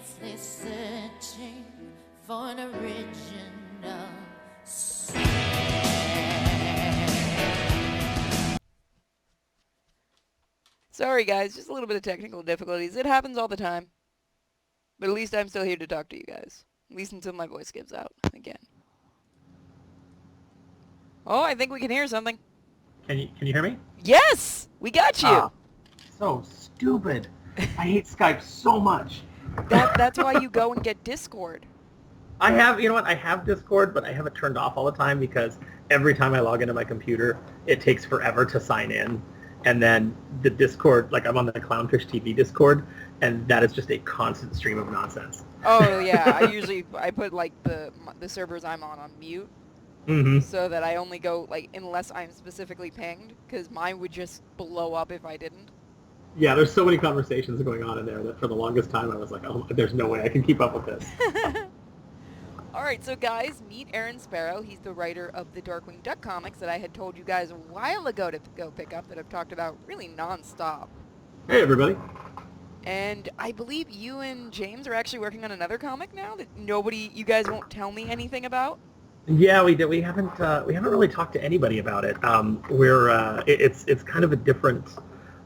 endlessly searching for an original sound. Sorry guys, just a little bit of technical difficulties. It happens all the time. But at least I'm still here to talk to you guys. At least until my voice gives out again. Oh, I think we can hear something. Can you hear me? Yes! We got you! Ah, so stupid. I hate Skype so much. That's why you go and get Discord. I have, you know what, I have Discord, but I have it turned off all the time because every time I log into my computer, it takes forever to sign in. And then the Discord, like I'm on the Clownfish TV Discord, and that is just a constant stream of nonsense. Oh yeah, I put like the servers I'm on mute. Mm-hmm. So that I only go, like, unless I'm specifically pinged, because mine would just blow up if I didn't. Yeah, there's so many conversations going on in there that for the longest time I was like, oh, there's no way I can keep up with this. Alright, so guys, meet Aaron Sparrow. He's the writer of the Darkwing Duck comics that I had told you guys a while ago to go pick up that I've talked about really non-stop. Hey, everybody. And I believe you and James are actually working on another comic now that you guys won't tell me anything about. Yeah, we did. We haven't really talked to anybody about it. It's kind of a different.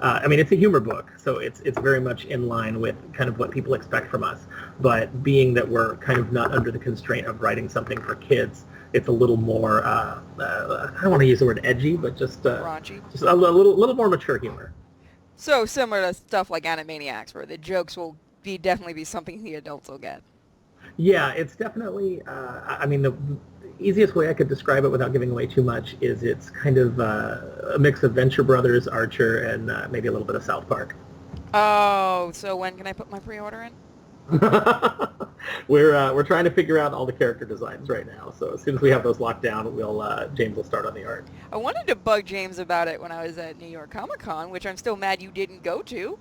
I mean, it's a humor book, so it's very much in line with kind of what people expect from us. But being that we're kind of not under the constraint of writing something for kids, it's a little more. I don't want to use the word edgy, but just raunchy, just a little more mature humor. So similar to stuff like Animaniacs, where the jokes will definitely be something the adults will get. Yeah, it's definitely. I mean, the easiest way I could describe it without giving away too much is it's kind of a mix of Venture Brothers, Archer, and maybe a little bit of South Park. Oh, so when can I put my pre-order in? We're trying to figure out all the character designs right now. So as soon as we have those locked down, James will start on the art. I wanted to bug James about it when I was at New York Comic Con, which I'm still mad you didn't go to.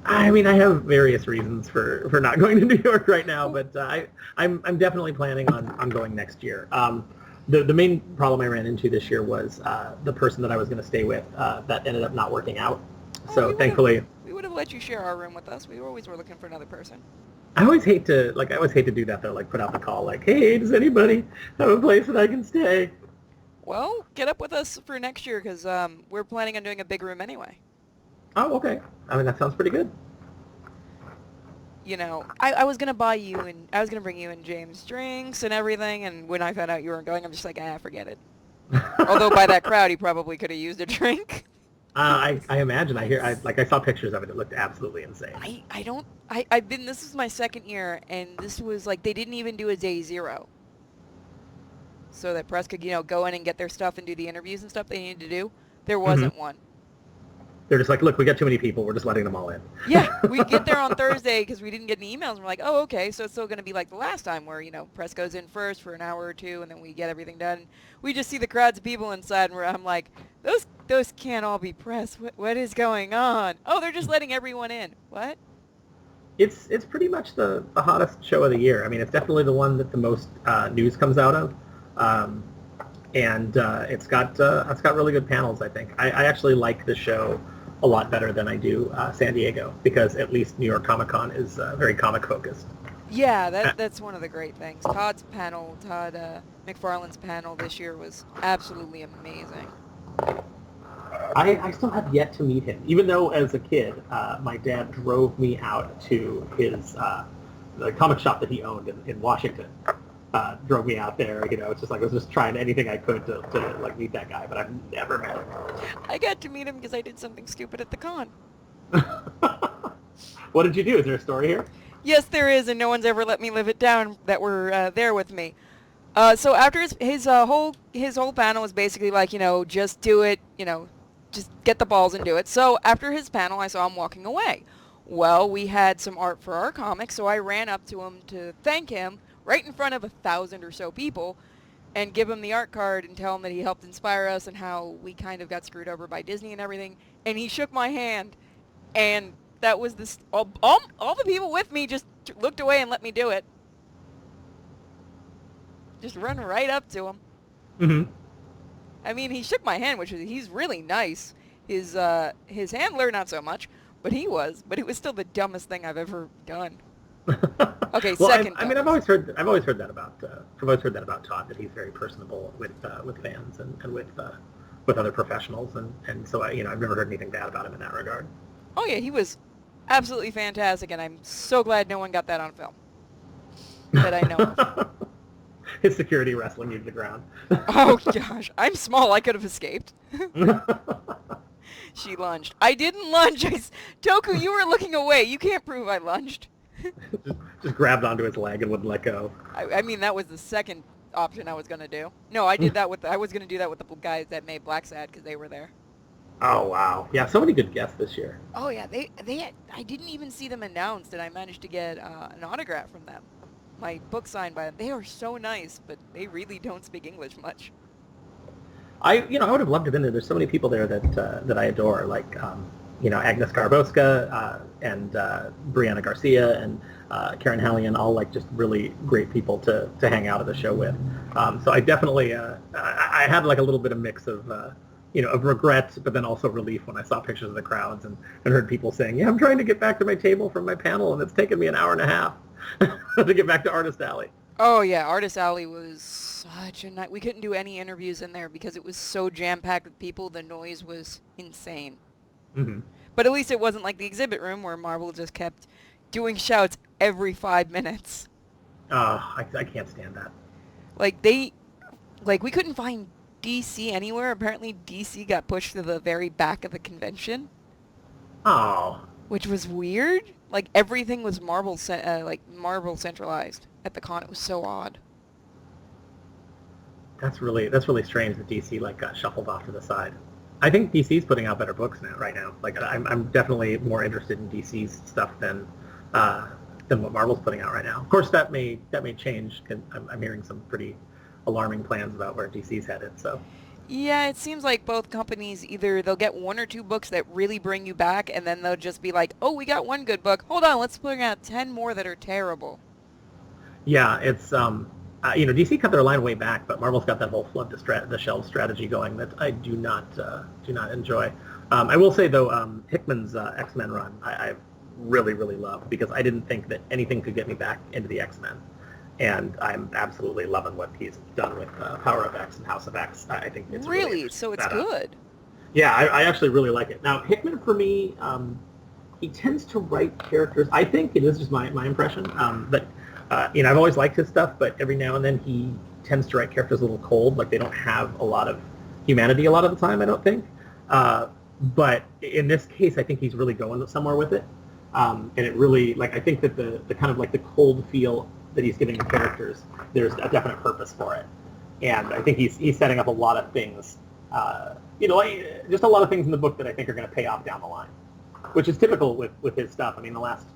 I mean, I have various reasons for not going to New York right now, but I'm definitely planning on going next year. The main problem I ran into this year was the person that I was going to stay with that ended up not working out. So thankfully, we would have let you share our room with us. We always were looking for another person. I always hate to do that though. Like put out the call, like, hey, does anybody have a place that I can stay? Well, get up with us for next year because we're planning on doing a big room anyway. Oh, okay. I mean, that sounds pretty good. You know, I was gonna bring you and James drinks and everything, and when I found out you weren't going, I'm just like, forget it. Although by that crowd, he probably could have used a drink. I imagine. I saw pictures of it. It looked absolutely insane. This is my second year, and this was like, they didn't even do a day zero. So that press could, go in and get their stuff and do the interviews and stuff they needed to do. There wasn't one. They're just like, look, we got too many people. We're just letting them all in. Yeah, we get there on Thursday because we didn't get any emails. And we're like, oh, okay, so it's still going to be like the last time where, press goes in first for an hour or two, and then we get everything done. We just see the crowds of people inside, and I'm like, those can't all be press. What is going on? Oh, they're just letting everyone in. What? It's pretty much the hottest show of the year. I mean, it's definitely the one that the most news comes out of. And it's got really good panels, I think. I actually like the show a lot better than I do San Diego, because at least New York Comic Con is very comic focused. Yeah, that's one of the great things. Todd McFarlane's panel this year was absolutely amazing. I still have yet to meet him, even though as a kid, my dad drove me out to his the comic shop that he owned in Washington. Drove me out there, it's just like I was just trying anything I could to like meet that guy, but I've never met him. I got to meet him because I did something stupid at the con. What did you do? Is there a story here? Yes, there is, and no one's ever let me live it down that were there with me. So after his whole panel was basically like, just do it, just get the balls and do it. So after his panel, I saw him walking away. Well, we had some art for our comic, so I ran up to him to thank him right in front of 1,000 or so people and give him the art card and tell him that he helped inspire us and how we kind of got screwed over by Disney and everything. And he shook my hand, and that was this. All the people with me just looked away and let me do it. Just run right up to him. Mm-hmm. I mean, he shook my hand, he's really nice. His handler, not so much, but he was. But it was still the dumbest thing I've ever done. Okay, Well, second. I mean, I've always heard that about Todd, that he's very personable with fans and with other professionals, and so I've never heard anything bad about him in that regard. Oh yeah, he was absolutely fantastic, and I'm so glad no one got that on film that I know of. His security wrestling you to the ground. Oh gosh, I'm small. I could have escaped. She lunged. I didn't lunge. Toku, you were looking away. You can't prove I lunged. just grabbed onto his leg and wouldn't let go. I mean, that was the second option I was gonna do. No, I did that with. I was gonna do that with the guys that made Black Sad because they were there. Oh wow, yeah, so many good guests this year. Oh yeah, they had, I didn't even see them announced, and I managed to get an autograph from them. My book signed by them. They are so nice, but they really don't speak English much. I would have loved to have been there. There's so many people there that I adore, like Agnes Garboska and Brianna Garcia and Karen Hallian, all like just really great people to hang out at the show with. So I definitely I had like a little bit of mix of of regret, but then also relief when I saw pictures of the crowds and heard people saying, "Yeah, I'm trying to get back to my table from my panel, and it's taken me an hour and a half to get back to Artist Alley." Oh yeah, Artist Alley was such a night. We couldn't do any interviews in there because it was so jam-packed with people. The noise was insane. Mm-hmm. But at least it wasn't like the exhibit room where Marvel just kept doing shouts every 5 minutes. I can't stand that. We couldn't find DC anywhere. Apparently DC got pushed to the very back of the convention. Oh. Which was weird. Like everything was Marvel centralized at the con. It was so odd. That's really strange that DC got shuffled off to the side. I think DC's putting out better books right now. Like I'm definitely more interested in DC's stuff than what Marvel's putting out right now. Of course, that may change. Cause I'm hearing some pretty alarming plans about where DC's headed. So. Yeah, it seems like both companies either they'll get 1 or 2 books that really bring you back, and then they'll just be like, "Oh, we got 1 good book. Hold on, let's bring out 10 more that are terrible." Yeah, it's DC cut their line way back, but Marvel's got that whole flood the shelves strategy going that I do not enjoy. I will say though, Hickman's X-Men run I really loved because I didn't think that anything could get me back into the X-Men, and I'm absolutely loving what he's done with Power of X and House of X. I think it's really so it's good. Yeah, I actually really like it. Now Hickman for me, he tends to write characters. I think it is just my impression, but. I've always liked his stuff, but every now and then he tends to write characters a little cold, like they don't have a lot of humanity a lot of the time, I don't think. But in this case, I think he's really going somewhere with it. And it really, I think that the kind of the cold feel that he's giving the characters, there's a definite purpose for it. And I think he's setting up a lot of things, just a lot of things in the book that I think are going to pay off down the line, which is typical with his stuff. I mean, the last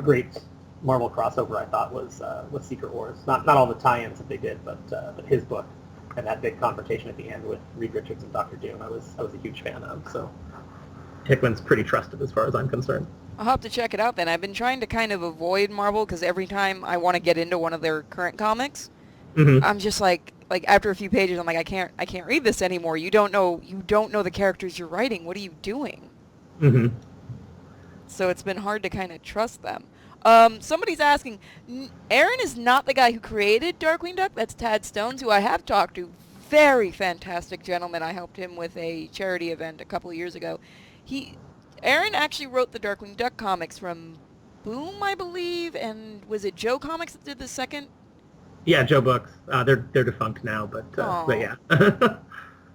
great Marvel crossover I thought was Secret Wars. Not all the tie-ins that they did, but his book and that big confrontation at the end with Reed Richards and Dr. Doom, I was a huge fan of. So Hickman's pretty trusted as far as I'm concerned. I'll have to check it out then. I've been trying to kind of avoid Marvel because every time I want to get into one of their current comics, I'm just like after a few pages, I'm like, I can't read this anymore. You don't know the characters you're writing. What are you doing? Mm-hmm. So it's been hard to kind of trust them. Somebody's asking, Aaron is not the guy who created Darkwing Duck. That's Tad Stones, who I have talked to. Very fantastic gentleman. I helped him with a charity event a couple of years ago. Aaron actually wrote the Darkwing Duck comics from Boom, I believe, and was it Joe Comics that did the second? Yeah, Joe Books. They're defunct now, but yeah.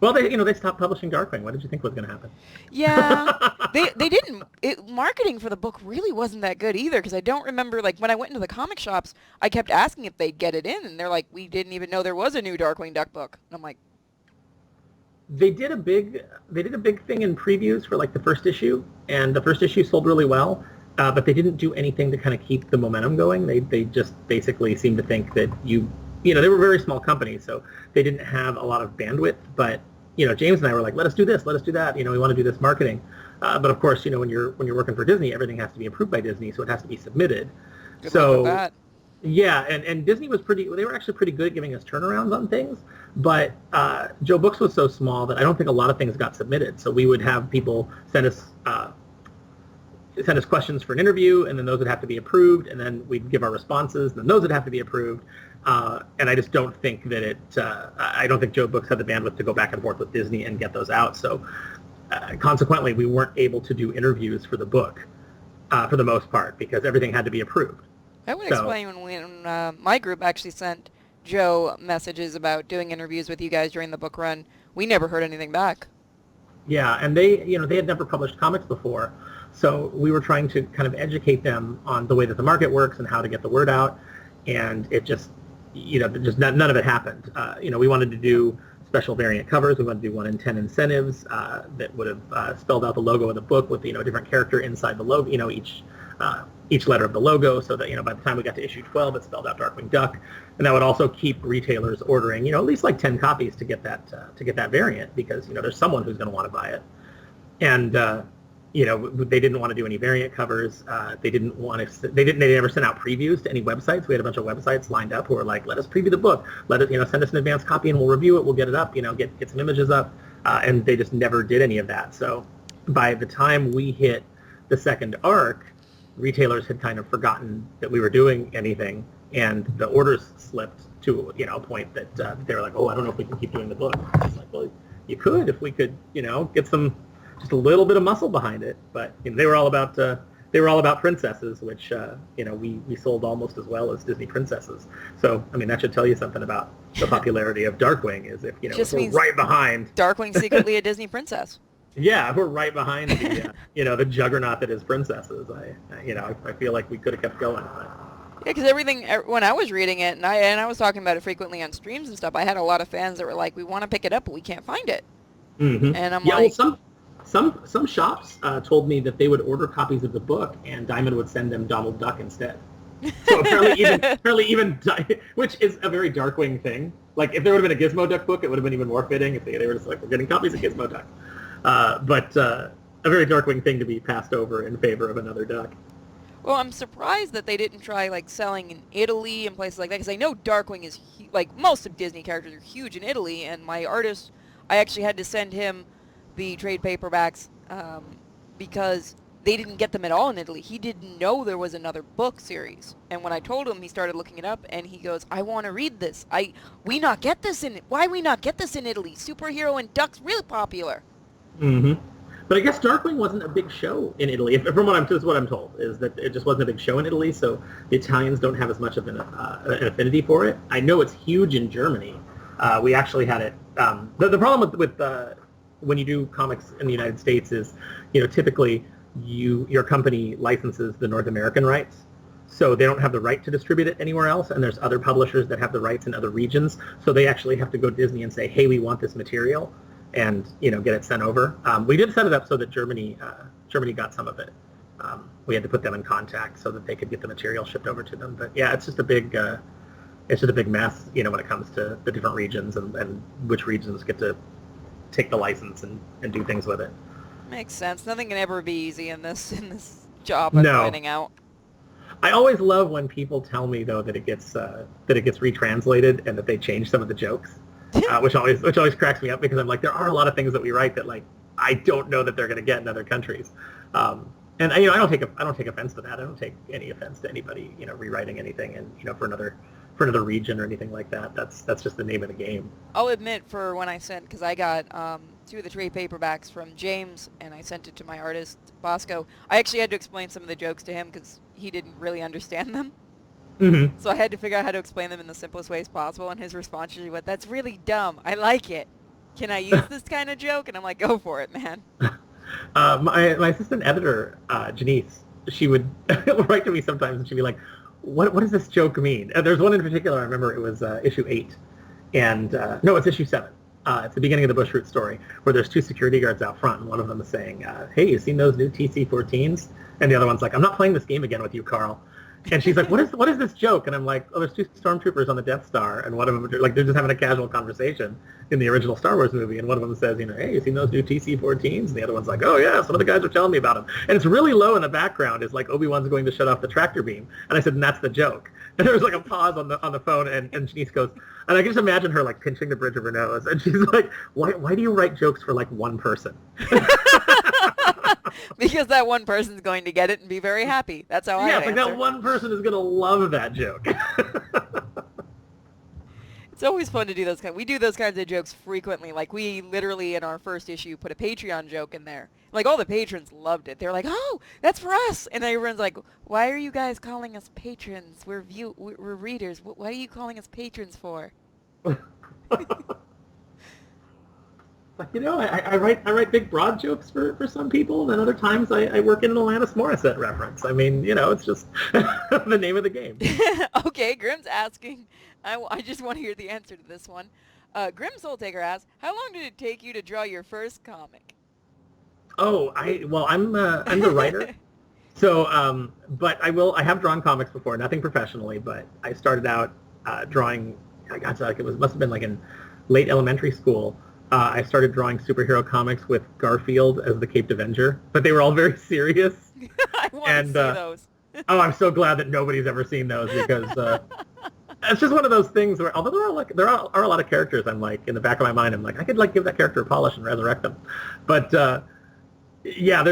Well, they stopped publishing Darkwing. What did you think was going to happen? Yeah, they didn't. Marketing for the book really wasn't that good either, because I don't remember, when I went into the comic shops, I kept asking if they'd get it in, and they're like, we didn't even know there was a new Darkwing Duck book. And I'm like... They did a big thing in previews for, the first issue, and the first issue sold really well, but they didn't do anything to kind of keep the momentum going. They just basically seemed to think that they were a very small company, so they didn't have a lot of bandwidth, but James and I were like, let us do this, let us do that. We want to do this marketing. But of course, when you're working for Disney, everything has to be approved by Disney, so it has to be submitted. Good luck with that. Yeah, and Disney was they were actually pretty good at giving us turnarounds on things, but Joe Books was so small that I don't think a lot of things got submitted. So we would have people send us send us questions for an interview, and then those would have to be approved, and then we'd give our responses, and then those would have to be approved. And I just don't think that I don't think Joe Books had the bandwidth to go back and forth with Disney and get those out. So consequently, we weren't able to do interviews for the book for the most part because everything had to be approved. I would explain when my group actually sent Joe messages about doing interviews with you guys during the book run. We never heard anything back. Yeah, and they had never published comics before, so we were trying to kind of educate them on the way that the market works and how to get the word out, and it just, none of it happened. We wanted to do special variant covers. We wanted to do 1 in 10 incentives that would have spelled out the logo of the book with, a different character inside the logo, each letter of the logo, so that, by the time we got to issue 12, it spelled out Darkwing Duck. And that would also keep retailers ordering, at least like 10 copies to get that variant, because, there's someone who's going to want to buy it. And, they didn't want to do any variant covers. They never sent out previews to any websites. We had a bunch of websites lined up who were like, let us preview the book. Send us an advance copy and we'll review it. We'll get it up, get some images up. And they just never did any of that. So by the time we hit the second arc, retailers had kind of forgotten that we were doing anything, and the orders slipped to a point that they were like, oh, I don't know if we can keep doing the book. It's like, well, you could if we could get some just a little bit of muscle behind it. But they were all about princesses, which we sold almost as well as Disney princesses. So that should tell you something about the popularity of Darkwing. Is if if we're right behind Darkwing's secretly a Disney princess. Yeah, we're right behind the the juggernaut that is princesses. I feel like we could have kept going. Yeah, because when I was reading it, and I was talking about it frequently on streams and stuff, I had a lot of fans that were like, we want to pick it up, but we can't find it. Mm-hmm. And I'm like... Well, some shops told me that they would order copies of the book, and Diamond would send them Donald Duck instead. So apparently even, which is a very Darkwing thing. Like, if there would have been a Gizmo Duck book, it would have been even more fitting if they were just like, we're getting copies of Gizmo Duck. But a very Darkwing thing to be passed over in favor of another duck. Well, I'm surprised that they didn't try, selling in Italy and places like that, because I know Darkwing is, most of Disney characters are huge in Italy, and my artist, I actually had to send him the trade paperbacks because they didn't get them at all in Italy. He didn't know there was another book series. And when I told him, he started looking it up, and he goes, I want to read this. Why we not get this in Italy? Superhero and Duck's really popular. Mm-hmm. But I guess Darkwing wasn't a big show in Italy. From what I'm told, is that it just wasn't a big show in Italy, so the Italians don't have as much of an affinity for it. I know it's huge in Germany. We actually had it. The problem with when you do comics in the United States is, typically your company licenses the North American rights, so they don't have the right to distribute it anywhere else, and there's other publishers that have the rights in other regions, so they actually have to go to Disney and say, hey, we want this material, and get it sent over. We did set it up so that Germany got some of it. We had to put them in contact so that they could get the material shipped over to them. But yeah, it's just a big mess, when it comes to the different regions and which regions get to take the license and do things with it. Makes sense. Nothing can ever be easy in this job of finding out. I always love when people tell me though that it gets retranslated and that they change some of the jokes. Which always cracks me up, because I'm like, there are a lot of things that we write that I don't know that they're going to get in other countries, and I don't take offense to that. I don't take any offense to anybody rewriting anything and for another region or anything like that. That's just the name of the game. I'll admit, for when I sent, because I got 2 of the trade paperbacks from James and I sent it to my artist Bosco, I actually had to explain some of the jokes to him because he didn't really understand them. Mm-hmm. So I had to figure out how to explain them in the simplest ways possible, and his response usually was, that's really dumb. I like it. Can I use this kind of joke? And I'm like, go for it, man. My assistant editor, Janice, she would write to me sometimes, and she'd be like, what does this joke mean? There's one in particular, I remember it was issue 8. And, no, it's issue 7. It's the beginning of the Bush Root story, where there's 2 security guards out front, and one of them is saying, hey, you seen those new TC-14s? And the other one's like, I'm not playing this game again with you, Carl. And she's like, what is this joke? And I'm like, oh, there's 2 stormtroopers on the Death Star, and one of them, they're just having a casual conversation in the original Star Wars movie, and one of them says, hey, you seen those new TC-14s? And the other one's like, oh yeah, some of the guys are telling me about them. And it's really low in the background, is like Obi-Wan's going to shut off the tractor beam. And I said, and that's the joke. And there was a pause on the phone, and Janice goes, and I can just imagine her pinching the bridge of her nose, and she's like, why do you write jokes for one person? Because that one person's going to get it and be very happy. That's how I Yeah, would it's like answer. that one person is going to love that joke. It's always fun to do those we do those kinds of jokes frequently. Like, we literally, in our first issue, put a Patreon joke in there. Like, all the patrons loved it. They're like, oh, that's for us. And everyone's like, why are you guys calling us patrons? We're readers. What are you calling us patrons for? Like, I write big broad jokes for some people, and then other times I work in an Alanis Morissette reference. I mean, it's just the name of the game. Okay, Grimm's asking. I just want to hear the answer to this one. Grim Soul Taker asks, how long did it take you to draw your first comic? Oh, I'm the writer. So, but I have drawn comics before, nothing professionally, but I started out drawing, I got to, like, must have been like in late elementary school. I started drawing superhero comics with Garfield as the Caped Avenger, but they were all very serious. I want to see those. Oh, I'm so glad that nobody's ever seen those, because it's just one of those things where, although there are a lot of characters, I'm like, in the back of my mind, I'm like, I could give that character a polish and resurrect them. But yeah,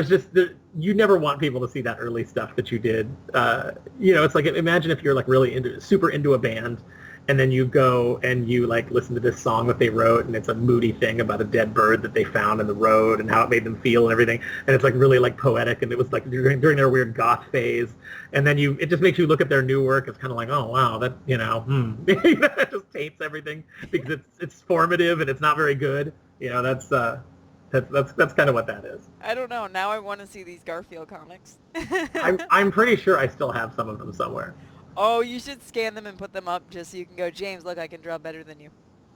you never want people to see that early stuff that you did. It's like, imagine if you're like really super into a band, and then you go and you like listen to this song that they wrote, and it's a moody thing about a dead bird that they found in the road and how it made them feel and everything, and it's like really like poetic, and it was like during their weird goth phase, and then it just makes you look at their new work. It's kind of like, oh wow, that it just taints everything because it's formative and it's not very good. That's kind of what that is. I don't know. Now I want to see these Garfield comics. I'm pretty sure I still have some of them somewhere. Oh, you should scan them and put them up just so you can go, James, look, I can draw better than you.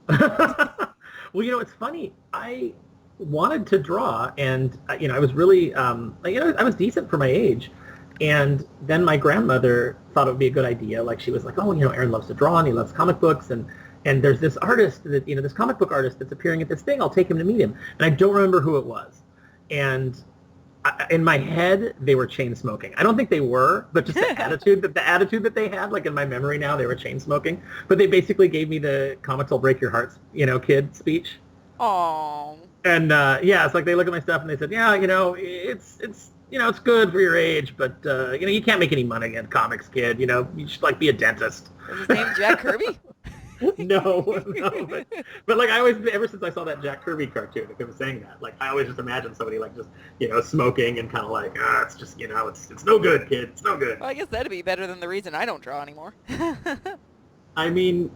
Well, it's funny. I wanted to draw, and I was really, I was decent for my age. And then my grandmother thought it would be a good idea. Like, she was like, oh, Aaron loves to draw, and he loves comic books, and there's this artist that, this comic book artist that's appearing at this thing. I'll take him to meet him. And I don't remember who it was. And in my head, they were chain smoking. I don't think they were, but just the attitude that they had, like in my memory now, they were chain smoking. But they basically gave me the comics will break your hearts, kid speech. Aww. And yeah, it's like they look at my stuff and they said, yeah, it's good for your age, but you can't make any money in comics, kid. You should like be a dentist. Is his name Jack Kirby? No, but like I always, ever since I saw that Jack Kirby cartoon, if it was saying that, like I always just imagine somebody like just smoking and kind of like, it's just it's no good, kid, it's no good. Well, I guess that'd be better than the reason I don't draw anymore. I mean,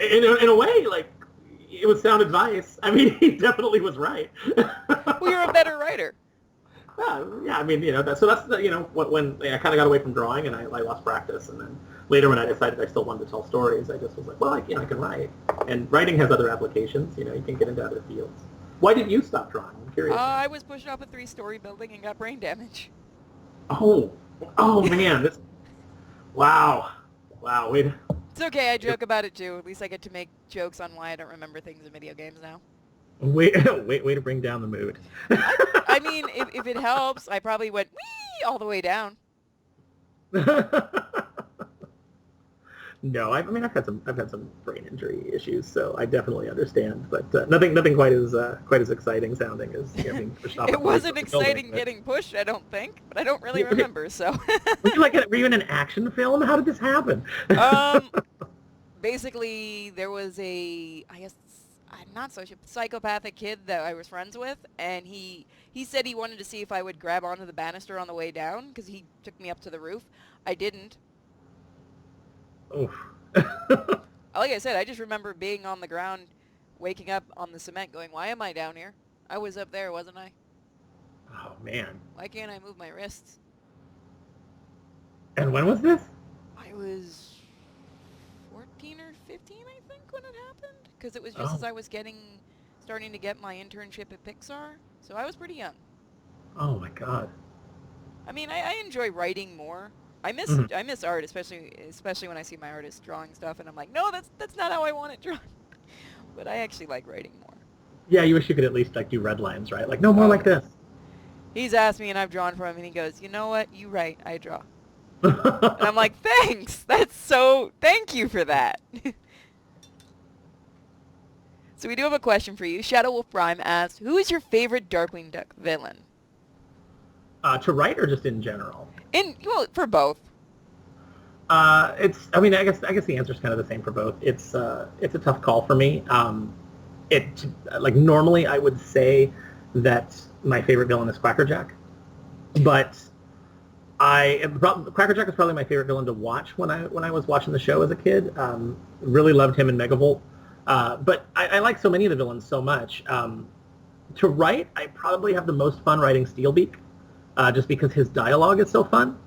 in a way, like it was sound advice. I mean, he definitely was right. Well, you're a better writer. Yeah, I mean, that's when I kind of got away from drawing and I lost practice, and then later when I decided I still wanted to tell stories, I just was like, well, I can write, and writing has other applications. You can get into other fields. Why did you stop drawing? I'm curious. I was pushed off a 3-story building and got brain damage. Oh man, wow, wait. It's okay, I joke about it too. At least I get to make jokes on why I don't remember things in video games now. Way to bring down the mood. I mean, if it helps, I probably went wee all the way down. No, I've had some brain injury issues, so I definitely understand. But nothing quite as exciting sounding as being pushed off. It wasn't exciting getting pushed, I don't think, but I don't really remember. So. Were you in an action film? How did this happen? Basically, there was not psychopathic kid that I was friends with, and he said he wanted to see if I would grab onto the banister on the way down because he took me up to the roof. I didn't. Oof. Like I said, I just remember being on the ground, waking up on the cement going, why am I down here? I was up there, wasn't I? Oh, man. Why can't I move my wrists? And when was this? I was 14 or 15, I think, when it happened. Because it was just as I was starting to get my internship at Pixar. So I was pretty young. Oh, my God. I mean, I enjoy writing more. I miss art, especially when I see my artist drawing stuff, and I'm like, no, that's not how I want it drawn. But I actually like writing more. Yeah, you wish you could at least like do red lines, right? Like, no more like this. He's asked me, and I've drawn for him, and he goes, you know what? You write, I draw. And I'm like, thanks. Thank you for that. So we do have a question for you. Shadow Wolf Prime asked, who is your favorite Darkwing Duck villain? To write or just in general? Well, for both. I mean, I guess the answer is kind of the same for both. It's a tough call for me. Like normally I would say that my favorite villain is Quackerjack, but Quackerjack is probably my favorite villain to watch when I was watching the show as a kid. Really loved him in Megavolt, but I like so many of the villains so much. To write, I probably have the most fun writing Steelbeak, just because his dialogue is so fun.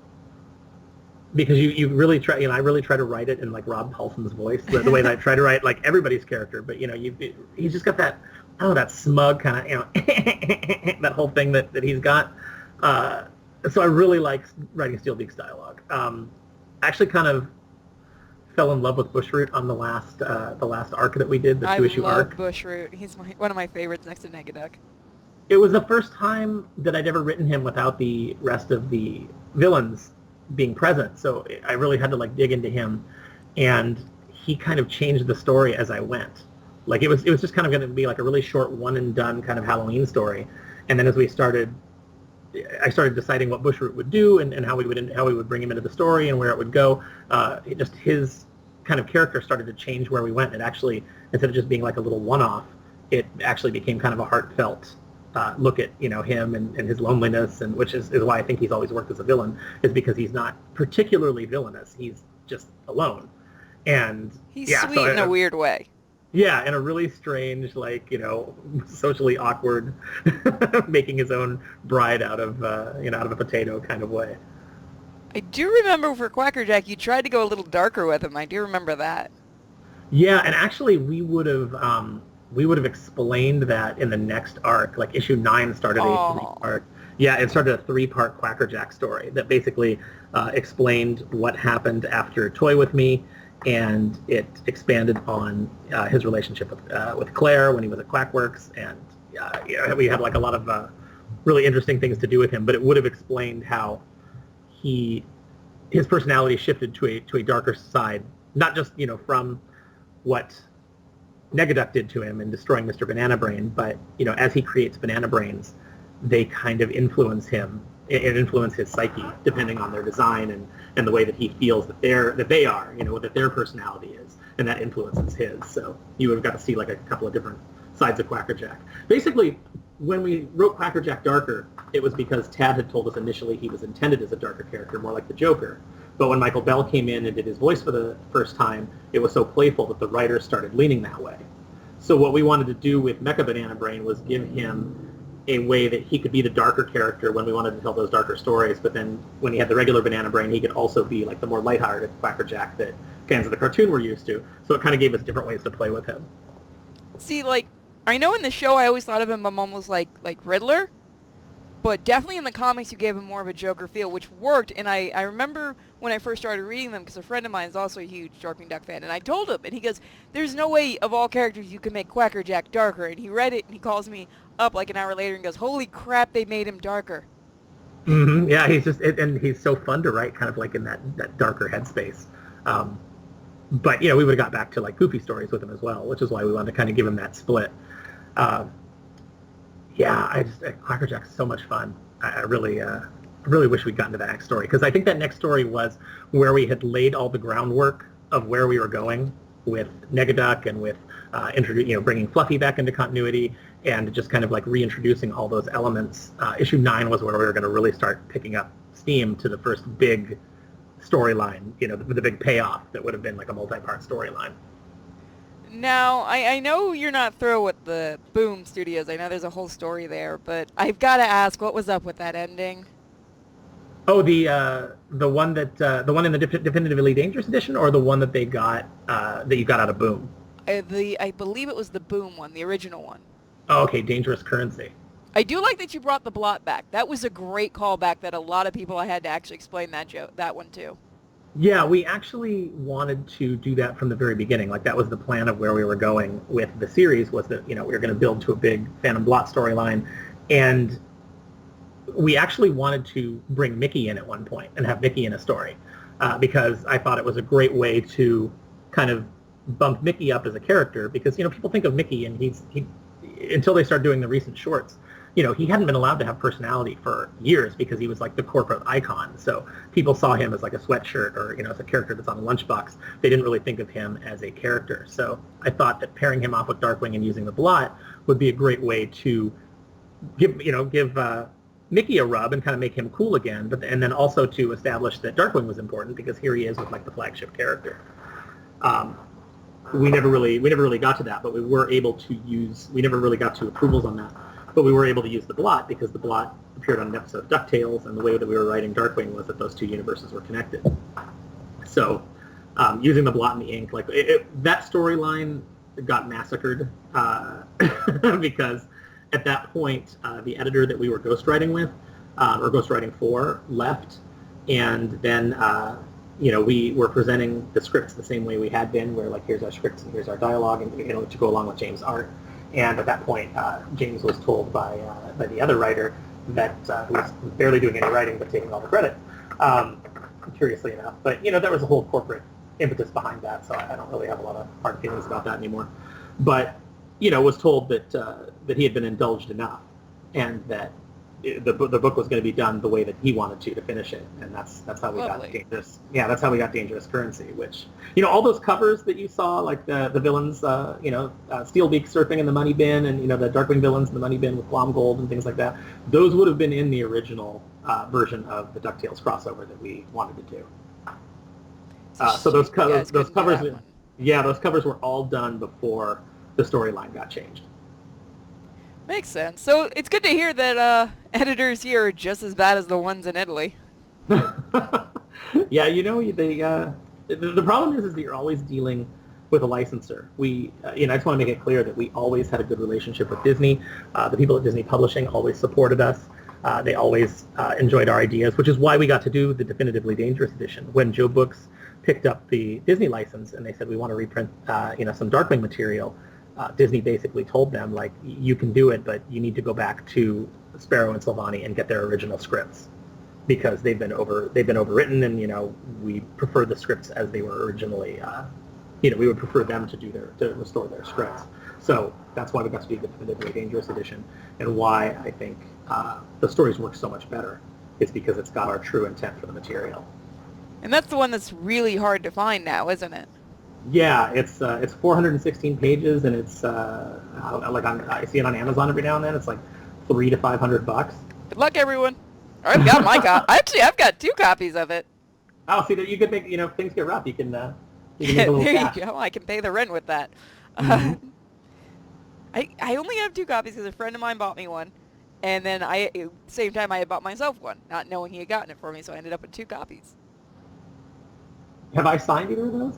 Because you really try, I really try to write it in like Rob Paulson's voice, the way that I try to write like everybody's character. But he's just got that, I don't know, that smug kind of, that whole thing that he's got. So I really like writing Steelbeak's dialogue. I actually kind of fell in love with Bushroot on the last arc that we did, the 2-issue arc. I love Bushroot. He's one of my favorites next to Negaduck. It was the first time that I'd ever written him without the rest of the villains being present, so I really had to like dig into him, and he kind of changed the story as I went. Like it was just kind of going to be like a really short one and done kind of Halloween story, and then as I started deciding what Bushroot would do and how we would bring him into the story and where it would go. His kind of character started to change where we went. It actually, instead of just being like a little one-off, it actually became kind of a heartfelt look at him and his loneliness, and which is why I think he's always worked as a villain, is because he's not particularly villainous. He's just alone, and he's sweet in a weird way. Yeah, in a really strange, like socially awkward, making his own bride out of a potato kind of way. I do remember for Quackerjack, you tried to go a little darker with him. I do remember that. Yeah, and actually we would have explained that in the next arc. Like issue 9 started a 3-part. Yeah, it started a 3-part Quackerjack story that basically explained what happened after Toy With Me, and it expanded on his relationship with Claire when he was at Quackworks, and we had like a lot of really interesting things to do with him. But it would have explained how his personality shifted to a darker side, not just from what Negaduck did to him in destroying Mr. Banana Brain, but as he creates Banana Brains, they kind of influence him and influence his psyche depending on their design and the way that he feels that they are, that their personality is, and that influences his. So you would have got to see like a couple of different sides of Quackerjack. Basically, when we wrote Quackerjack darker, it was because Tad had told us initially he was intended as a darker character, more like the Joker. But when Michael Bell came in and did his voice for the first time, it was so playful that the writers started leaning that way. So what we wanted to do with Mecha Banana Brain was give him a way that he could be the darker character when we wanted to tell those darker stories, but then when he had the regular Banana Brain, he could also be like the more lighthearted Quackerjack that fans of the cartoon were used to. So it kind of gave us different ways to play with him. See, like, I know in the show I always thought of him almost like Riddler, but definitely in the comics you gave him more of a Joker feel, which worked. And I remember when I first started reading them, because a friend of mine is also a huge Darkwing Duck fan, and I told him, and he goes, there's no way of all characters you can make Quackerjack darker. And he read it, and he calls me up like an hour later and goes, holy crap, they made him darker. Mm-hmm. Yeah, and he's so fun to write kind of like in that darker headspace. But, we would have got back to like goofy stories with him as well, which is why we wanted to kind of give him that split. Quackerjack's so much fun. I really wish we'd gotten to that next story, because I think that next story was where we had laid all the groundwork of where we were going with Negaduck and with bringing Fluffy back into continuity and just kind of like reintroducing all those elements. Issue 9 was where we were going to really start picking up steam to the first big storyline, the big payoff that would have been like a multi-part storyline. Now, I know you're not thrilled with the Boom Studios. I know there's a whole story there, but I've got to ask, what was up with that ending? Oh, the one in the Definitively Dangerous edition, or the one that they got that you got out of Boom? I believe it was the Boom one, the original one. Oh, okay, Dangerous Currency. I do like that you brought the blot back. That was a great callback that a lot of people I had to actually explain that one to. Yeah, we actually wanted to do that from the very beginning. Like, that was the plan of where we were going with the series, was that, we were going to build to a big Phantom Blot storyline. And we actually wanted to bring Mickey in at one point and have Mickey in a story, because I thought it was a great way to kind of bump Mickey up as a character, because, people think of Mickey and he until they start doing the recent shorts, he hadn't been allowed to have personality for years because he was like the corporate icon. So people saw him as like a sweatshirt or, as a character that's on a lunchbox. They didn't really think of him as a character. So I thought that pairing him off with Darkwing and using the blot would be a great way to give Mickey a rub and kind of make him cool again, and then also to establish that Darkwing was important because here he is with like the flagship character. We never really got to that, but we never really got to approvals on that. But we were able to use the blot because the blot appeared on an episode of DuckTales, and the way that we were writing Darkwing was that those two universes were connected. So using the blot and the ink, like that storyline got massacred because at that point the editor that we were ghostwriting with, or ghostwriting for, left, and then we were presenting the scripts the same way we had been, where like here's our scripts and here's our dialogue, and to go along with James' art. And at that point, James was told by the other writer that who was barely doing any writing but taking all the credit, curiously enough. But, there was a whole corporate impetus behind that, so I don't really have a lot of hard feelings about that anymore. But, was told that he had been indulged enough and that the book was going to be done the way that he wanted to finish it, and that's how we got Dangerous. Yeah, that's how we got Dangerous Currency. Which all those covers that you saw, like the villains, Steelbeak surfing in the money bin, and the Darkwing villains in the money bin with Glomgold and things like that. Those would have been in the original version of the DuckTales crossover that we wanted to do. So those covers, those covers were all done before the storyline got changed. Makes sense. So it's good to hear that editors here are just as bad as the ones in Italy. Yeah, the problem is that you're always dealing with a licensor. I just want to make it clear that we always had a good relationship with Disney. The people at Disney Publishing always supported us. They always enjoyed our ideas, which is why we got to do the Definitively Dangerous edition. When Joe Books picked up the Disney license and they said, we want to reprint some Darkwing material, Disney basically told them, like, you can do it, but you need to go back to Sparrow and Silvani and get their original scripts because they've been overwritten, and we prefer the scripts as they were originally. We would prefer them to restore their scripts. So that's why we got to do the Definitively Dangerous edition, and why I think the stories work so much better. It's because it's got our true intent for the material. And that's the one that's really hard to find now, isn't it? Yeah, it's 416 pages, and it's I see it on Amazon every now and then. It's like $300 to $500. Good luck, everyone. I've got my copy. Actually, I've got 2 copies of it. Oh, see, that you could make, if things get rough, you can make a little cash. There you go. I can pay the rent with that. Mm-hmm. I only have 2 copies because a friend of mine bought me one, and then at the same time I had bought myself one, not knowing he had gotten it for me, so I ended up with 2 copies. Have I signed either of those?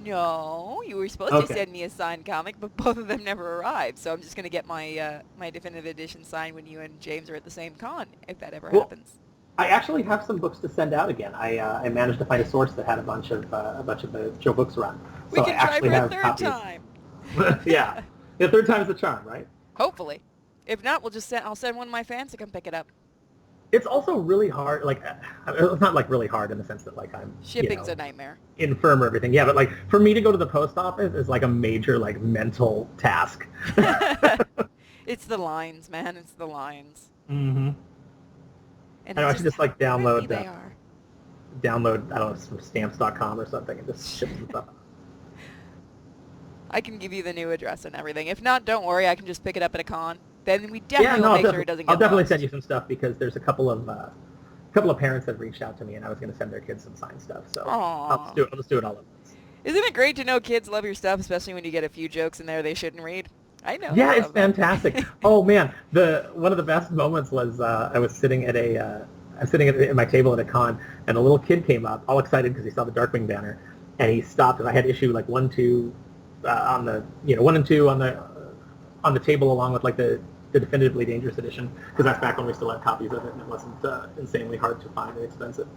No, you were supposed to send me a signed comic, but both of them never arrived. So I'm just going to get my my definitive edition signed when you and James are at the same con, if that ever happens. I actually have some books to send out again. I managed to find a source that had a bunch of the Joe Books run. So we can try for a third time. Yeah, the third time's the charm, right? Hopefully. If not, I'll send one of my fans to come pick it up. It's also really hard, like, it's not like really hard in the sense that like I'm shipping's a nightmare. Infirm or everything, yeah, but like for me to go to the post office is like a major like mental task. It's the lines, man. It's the lines. Mm-hmm. And I should just like download I don't know, some stamps.com or something and just ship some stuff. I can give you the new address and everything. If not, don't worry. I can just pick it up at a con. Then we definitely will make sure it doesn't get I'll definitely lost. send you some stuff because there's a couple of parents that reached out to me and I was going to send their kids some signed stuff. So I'll just do it all at once. Isn't it great to know kids love your stuff, especially when you get a few jokes in there they shouldn't read? I know. Yeah, it's fantastic. Oh man, one of the best moments was I was sitting at my table at a con, and a little kid came up, all excited because he saw the Darkwing banner, and he stopped, and I had issue like 1, 2 on the 1 and 2 on the table along with like the Definitively Dangerous edition, because that's back when we still had copies of it and it wasn't insanely hard to find and expensive.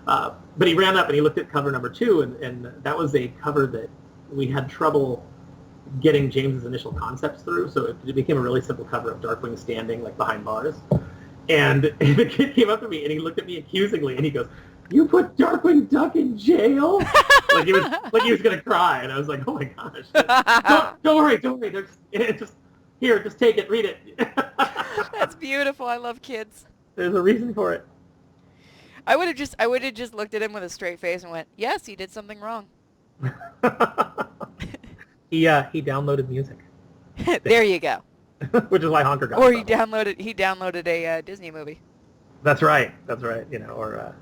But he ran up and he looked at cover number 2, and that was a cover that we had trouble getting James's initial concepts through, so it became a really simple cover of Darkwing standing like behind bars. And the kid came up to me and he looked at me accusingly and he goes, "You put Darkwing Duck in jail?" like he was gonna cry, and I was like, "Oh my gosh, don't worry. Here, just take it, read it. That's beautiful. I love kids. There's a reason for it. I would have just looked at him with a straight face and went, "Yes, he did something wrong." He downloaded music, There you go. which is why Honker got Or in trouble. he downloaded a Disney movie. That's right. That's right. You know, or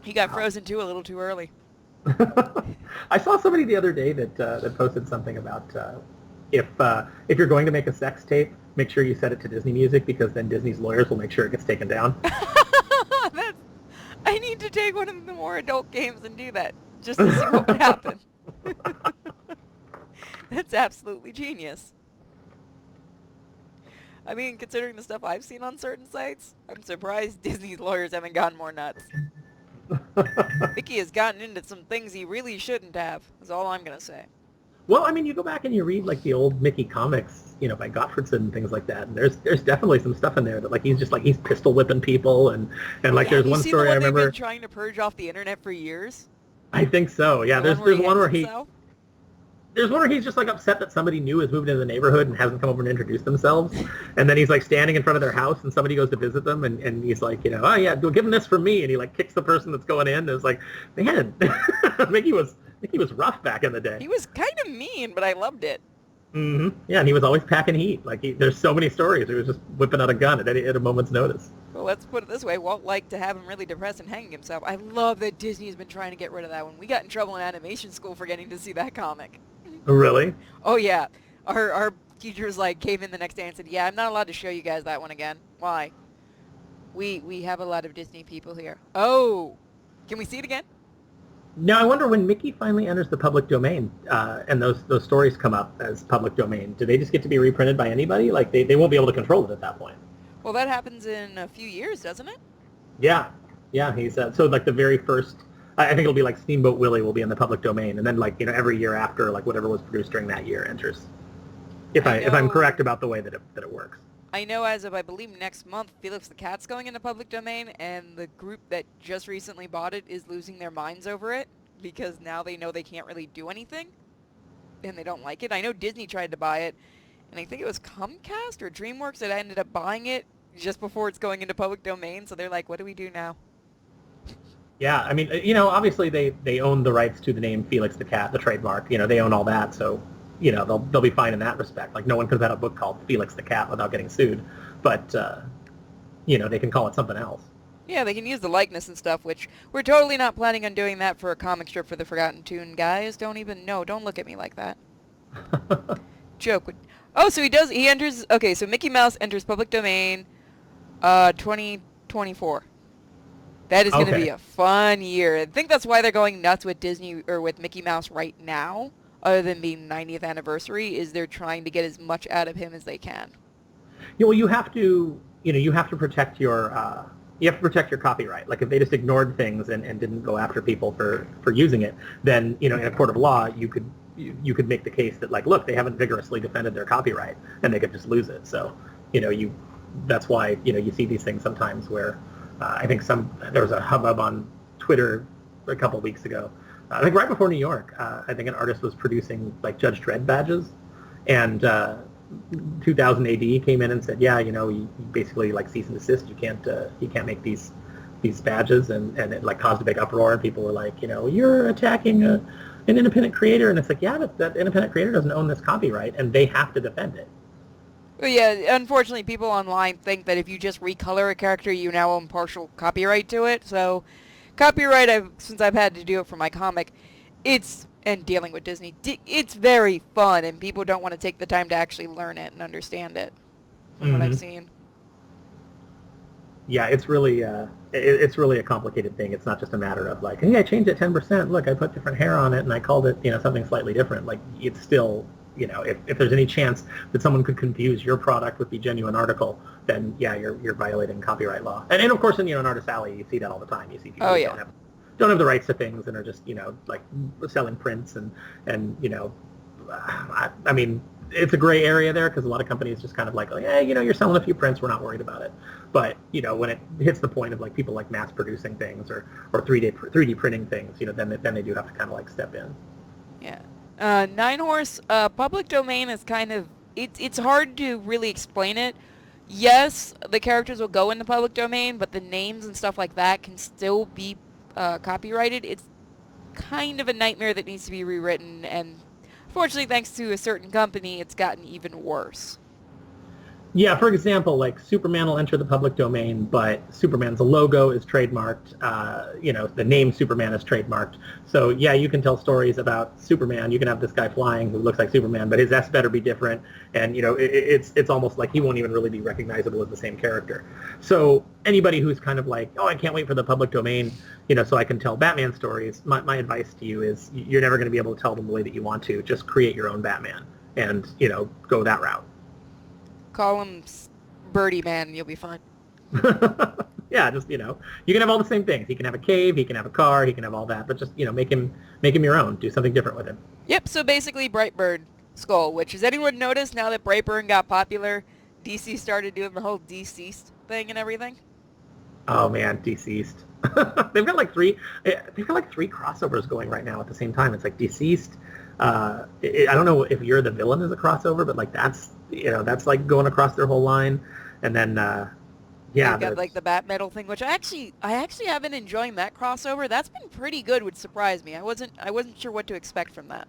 He got Frozen 2 a little too early. I saw somebody the other day that posted something about if you're going to make a sex tape, make sure you set it to Disney music because then Disney's lawyers will make sure it gets taken down. I need to take one of the more adult games and do that just to see what would happen. That's absolutely genius. I mean, considering the stuff I've seen on certain sites, I'm surprised Disney's lawyers haven't gotten more nuts. Mickey has gotten into some things he really shouldn't have, is all I'm going to say. Well, I mean, you go back and you read like the old Mickey comics, you know, by Gottfredson and things like that, and there's definitely some stuff in there that like he's pistol whipping people and like there's one story I remember. They've been trying to purge off the internet for years? I think so. Yeah, there's one where there's one where he's just like upset that somebody new has moved into the neighborhood and hasn't come over and introduced themselves, and then he's like standing in front of their house and somebody goes to visit them and he's like, you know, oh yeah, give him this for me, and he like kicks the person that's going in. And it's like, man, Mickey was rough back in the day. He was kind of mean, but I loved it. Mm-hmm. Yeah, and he was always packing heat. Like there's so many stories. He was just whipping out a gun at a moment's notice. Well, let's put it this way. Walt liked to have him really depressed and hanging himself. I love that Disney's been trying to get rid of that one. We got in trouble in animation school for getting to see that comic. Really? Oh, yeah. Our teachers, like, came in the next day and said, yeah, I'm not allowed to show you guys that one again. Why? We have a lot of Disney people here. Oh. Can we see it again? Now, I wonder when Mickey finally enters the public domain and those stories come up as public domain, do they just get to be reprinted by anybody? Like, they won't be able to control it at that point. Well, that happens in a few years, doesn't it? Yeah. Yeah, he's so, like, the very first... I think it'll be like Steamboat Willie will be in the public domain, and then like, you know, every year after, like whatever was produced during that year enters. If I'm correct about the way that it works. I know as of I believe next month, Felix the Cat's going into public domain, and the group that just recently bought it is losing their minds over it because now they know they can't really do anything, and they don't like it. I know Disney tried to buy it, and I think it was Comcast or DreamWorks that ended up buying it just before it's going into public domain. So they're like, what do we do now? Yeah, I mean, you know, obviously they own the rights to the name Felix the Cat, the trademark. You know, they own all that, so, you know, they'll be fine in that respect. Like, no one could have had a book called Felix the Cat without getting sued. But, you know, they can call it something else. Yeah, they can use the likeness and stuff, which we're totally not planning on doing that for a comic strip for the Forgotten Toon guys. Don't look at me like that. Joke. Oh, so he enters, okay, so Mickey Mouse enters public domain 2024. That is going to be a fun year. I think that's why they're going nuts with Disney or with Mickey Mouse right now, other than being 90th anniversary, is they're trying to get as much out of him as they can. Yeah, well, you have to protect your copyright. Like if they just ignored things and didn't go after people for using it, then, you know, in a court of law, you could make the case that like, look, they haven't vigorously defended their copyright and they could just lose it. So, you know, that's why, you know, you see these things sometimes where I think there was a hubbub on Twitter a couple of weeks ago. I think right before New York, I think an artist was producing like Judge Dredd badges, and 2000 AD came in and said, yeah, you know, you basically like cease and desist. You can't make these badges, and it like caused a big uproar, and people were like, you know, you're attacking an independent creator, and it's like, yeah, but that independent creator doesn't own this copyright, and they have to defend it. Well, yeah, unfortunately, people online think that if you just recolor a character, you now own partial copyright to it. So, copyright, since I've had to do it for my comic, and dealing with Disney, it's very fun, and people don't want to take the time to actually learn it and understand it, from what I've seen. Yeah, it's really a complicated thing. It's not just a matter of like, hey, I changed it 10%. Look, I put different hair on it, and I called it, you know, something slightly different. Like, it's still... You know, if there's any chance that someone could confuse your product with the genuine article, then yeah, you're violating copyright law. And of course, in, you know, an artist alley, you see that all the time. You see people who don't have the rights to things and are just, you know, like selling prints and you know, I mean, it's a gray area there because a lot of companies just kind of like, hey, you know, you're selling a few prints, we're not worried about it. But you know, when it hits the point of like people like mass producing things or 3D printing things, you know, then they do have to kind of like step in. Yeah. Nine Horse, public domain is kind of it's hard to really explain it. Yes, the characters will go in the public domain, but the names and stuff like that can still be copyrighted. It's kind of a nightmare that needs to be rewritten, and fortunately, thanks to a certain company, it's gotten even worse. Yeah, for example, like Superman will enter the public domain, but Superman's logo is trademarked. The name Superman is trademarked. So yeah, you can tell stories about Superman. You can have this guy flying who looks like Superman, but his S better be different. And it's almost like he won't even really be recognizable as the same character. So anybody who's kind of like, oh, I can't wait for the public domain, so I can tell Batman stories. My advice to you is you're never going to be able to tell them the way that you want to. Just create your own Batman and go that route. Call him Birdie Man and you'll be fine. Yeah, just, you can have all the same things. He can have a cave, he can have a car, he can have all that, but just, make him your own. Do something different with him. Yep, so basically Brightburn Skull, which, has anyone noticed now that Brightburn got popular, DC started doing the whole deceased thing and everything? Oh man, deceased. They've got like three crossovers going right now at the same time. It's like deceased. I don't know if You're the Villain is a crossover, but like that's like going across their whole line. And then You've got like the Bat Metal thing, which I actually have been enjoying that crossover. That's been pretty good, which surprised me. I wasn't sure what to expect from that.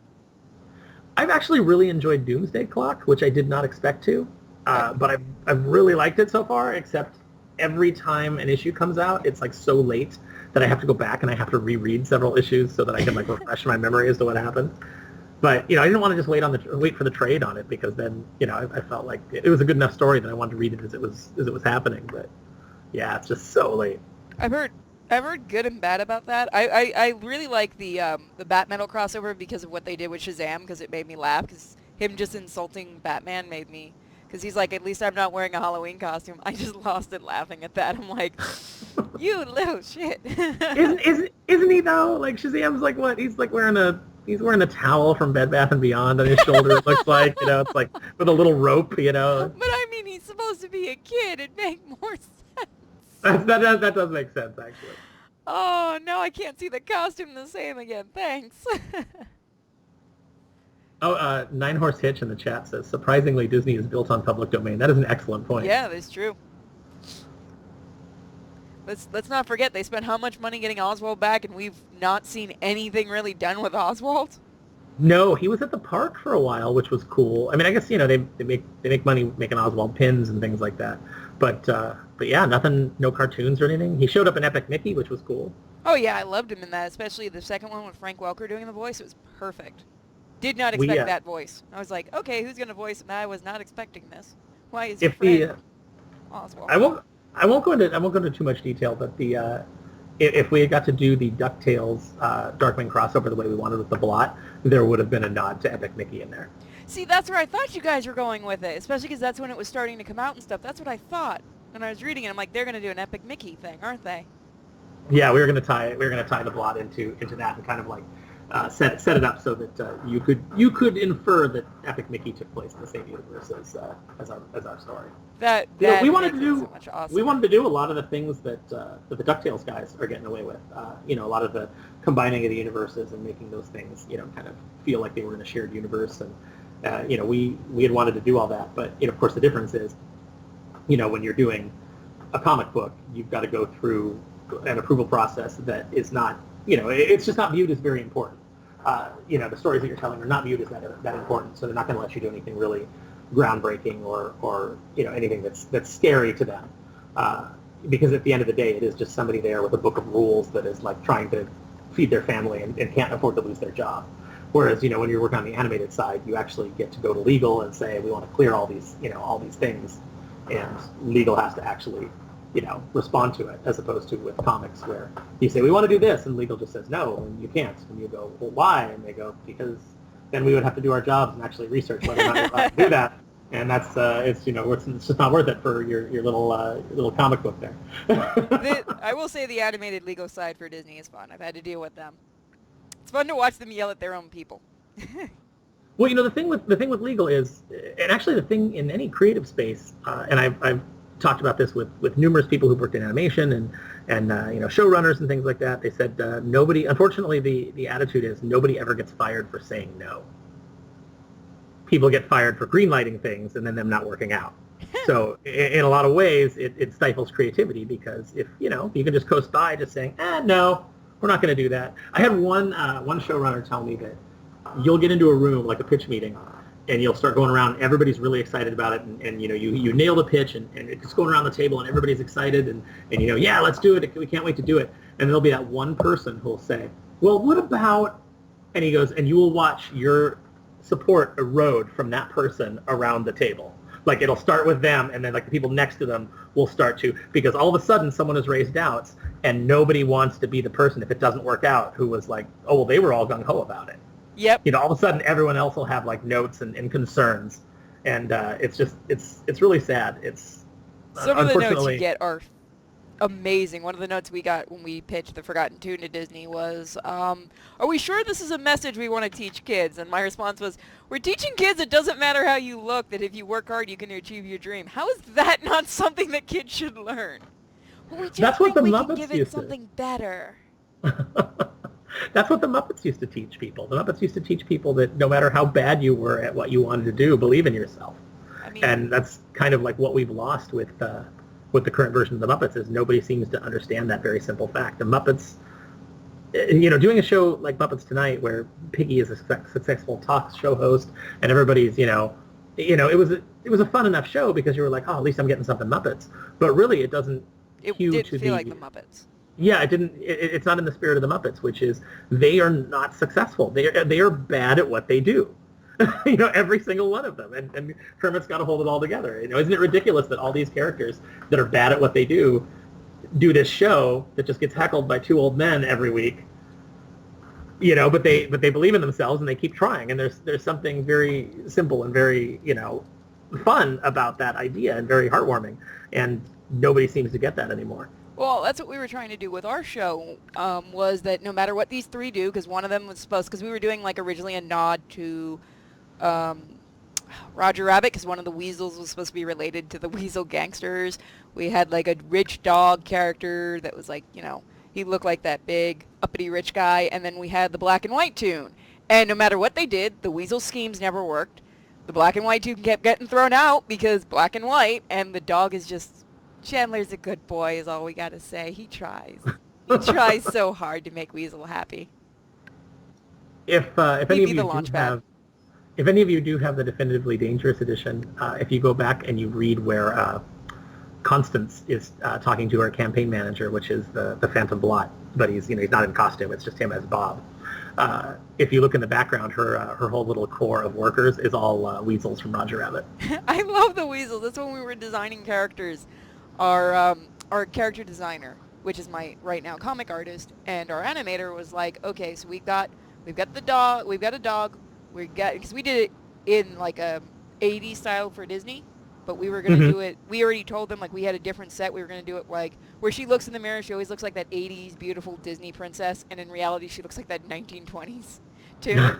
I've actually really enjoyed Doomsday Clock, which I did not expect to. But I've really liked it so far, except every time an issue comes out, it's like so late that I have to go back and I have to reread several issues so that I can like refresh my memory as to what happened. But I didn't want to just wait for the trade on it, because then I felt like it was a good enough story that I wanted to read it as it was happening. But yeah, it's just so late. I've heard good and bad about that. I really like the Bat Metal crossover because of what they did with Shazam, because it made me laugh, because him just insulting Batman made me, because he's like, at least I'm not wearing a Halloween costume. I just lost it laughing at that. I'm like, you little shit. Isn't he though? Like Shazam's like what? He's wearing a towel from Bed Bath & Beyond on his shoulder, it looks like, it's like with a little rope, But I mean, he's supposed to be a kid. It'd make more sense. That does make sense, actually. Oh, now I can't see the costume the same again. Thanks. Nine Horse Hitch in the chat says, surprisingly, Disney is built on public domain. That is an excellent point. Yeah, that's true. Let's not forget, they spent how much money getting Oswald back, and we've not seen anything really done with Oswald? No, he was at the park for a while, which was cool. I mean, I guess, they make money making Oswald pins and things like that. But yeah, nothing, no cartoons or anything. He showed up in Epic Mickey, which was cool. Oh yeah, I loved him in that, especially the second one with Frank Welker doing the voice. It was perfect. Did not expect that voice. I was like, okay, who's going to voice him? I was not expecting this. Why is Oswald? I won't go into too much detail, but if we had got to do the DuckTales Darkwing crossover the way we wanted with the Blot, there would have been a nod to Epic Mickey in there. See, that's where I thought you guys were going with it, especially because that's when it was starting to come out and stuff. That's what I thought when I was reading it. I'm like, they're going to do an Epic Mickey thing, aren't they? Yeah, we were going to tie the Blot into that and kind of like set it up so that you could infer that Epic Mickey took place in the same universe as our story. We wanted to do a lot of the things that the DuckTales guys are getting away with. A lot of the combining of the universes and making those things kind of feel like they were in a shared universe. And we had wanted to do all that, but of course the difference is when you're doing a comic book, you've got to go through an approval process that is not it's just not viewed as very important. The stories that you're telling are not viewed as that important, so they're not going to let you do anything really groundbreaking or anything that's scary to them. Because at the end of the day, it is just somebody there with a book of rules that is like trying to feed their family and can't afford to lose their job. Whereas, when you're working on the animated side, you actually get to go to legal and say, we want to clear all these things, and legal has to actually respond to it, as opposed to with comics where you say, we want to do this, and legal just says no, and you can't. And you go, well, why? And they go, because then we would have to do our jobs and actually research whether or not we're allowed to do that. And that's, it's just not worth it for your little comic book there. I will say the animated legal side for Disney is fun. I've had to deal with them. It's fun to watch them yell at their own people. Well, the thing with legal is, and actually the thing in any creative space, and I've talked about this with numerous people who've worked in animation and showrunners and things like that. They said nobody. Unfortunately, the attitude is nobody ever gets fired for saying no. people get fired for greenlighting things and then them not working out. So in a lot of ways, it stifles creativity because if, you can just coast by just saying, no, we're not going to do that. I had one showrunner tell me that you'll get into a room, like a pitch meeting, and you'll start going around. Everybody's really excited about it, and you nail the pitch, and it's going around the table, and everybody's excited, and yeah, let's do it. We can't wait to do it. And there'll be that one person who'll say, well, what about? And he goes, and you will watch your support erode from that person around the table. Like it'll start with them, and then like the people next to them will start to, because all of a sudden someone has raised doubts, and nobody wants to be the person if it doesn't work out who was like, oh well, they were all gung ho about it. Yep. All of a sudden everyone else will have like notes and concerns, and it's really sad. It's some of the notes you get are amazing. One of the notes we got when we pitched The Forgotten Tune to Disney was, are we sure this is a message we want to teach kids? And my response was, we're teaching kids it doesn't matter how you look, that if you work hard you can achieve your dream. How is that not something that kids should learn? Well, we just That's what the we Muppets can give it used something better. That's what the Muppets used to teach people. The Muppets used to teach people that no matter how bad you were at what you wanted to do, believe in yourself. And that's kind of like what we've lost with the current version of the Muppets, is nobody seems to understand that very simple fact. The Muppets, doing a show like Muppets Tonight, where Piggy is a successful talk show host, and everybody's, it was a fun enough show because you were like, oh, at least I'm getting something Muppets. But really, it doesn't. It did feel like the Muppets. Yeah, it didn't. It's not in the spirit of the Muppets, which is they are not successful. They are bad at what they do. Every single one of them. And Kermit's got to hold it all together. Isn't it ridiculous that all these characters that are bad at what they do this show that just gets heckled by two old men every week? But they believe in themselves and they keep trying. And there's something very simple and very fun about that idea, and very heartwarming. And nobody seems to get that anymore. Well, that's what we were trying to do with our show, was that no matter what these three do, because one of them was supposed, because we were doing like originally a nod to Roger Rabbit, because one of the weasels was supposed to be related to the weasel gangsters. We had like a rich dog character that was like, he looked like that big uppity rich guy, and then we had the black and white tune. And no matter what they did, the weasel schemes never worked. The black and white tune kept getting thrown out because black and white, and the dog is just... Chandler's a good boy is all we got to say. He tries. He tries so hard to make Weasel happy. If any of you do have the Definitively Dangerous edition, if you go back and you read where Constance is talking to her campaign manager, which is the Phantom Blot, but he's not in costume. It's just him as Bob. If you look in the background, her whole little core of workers is all weasels from Roger Rabbit. I love the weasels. That's when we were designing characters. Our character designer, which is my right now comic artist, and our animator was like, okay, so we've got the dog, because we did it in like a 80s style for Disney, but we were going to do it, we already told them like we had a different set, we were going to do it like where she looks in the mirror, she always looks like that 80s beautiful Disney princess, and in reality she looks like that 1920s too.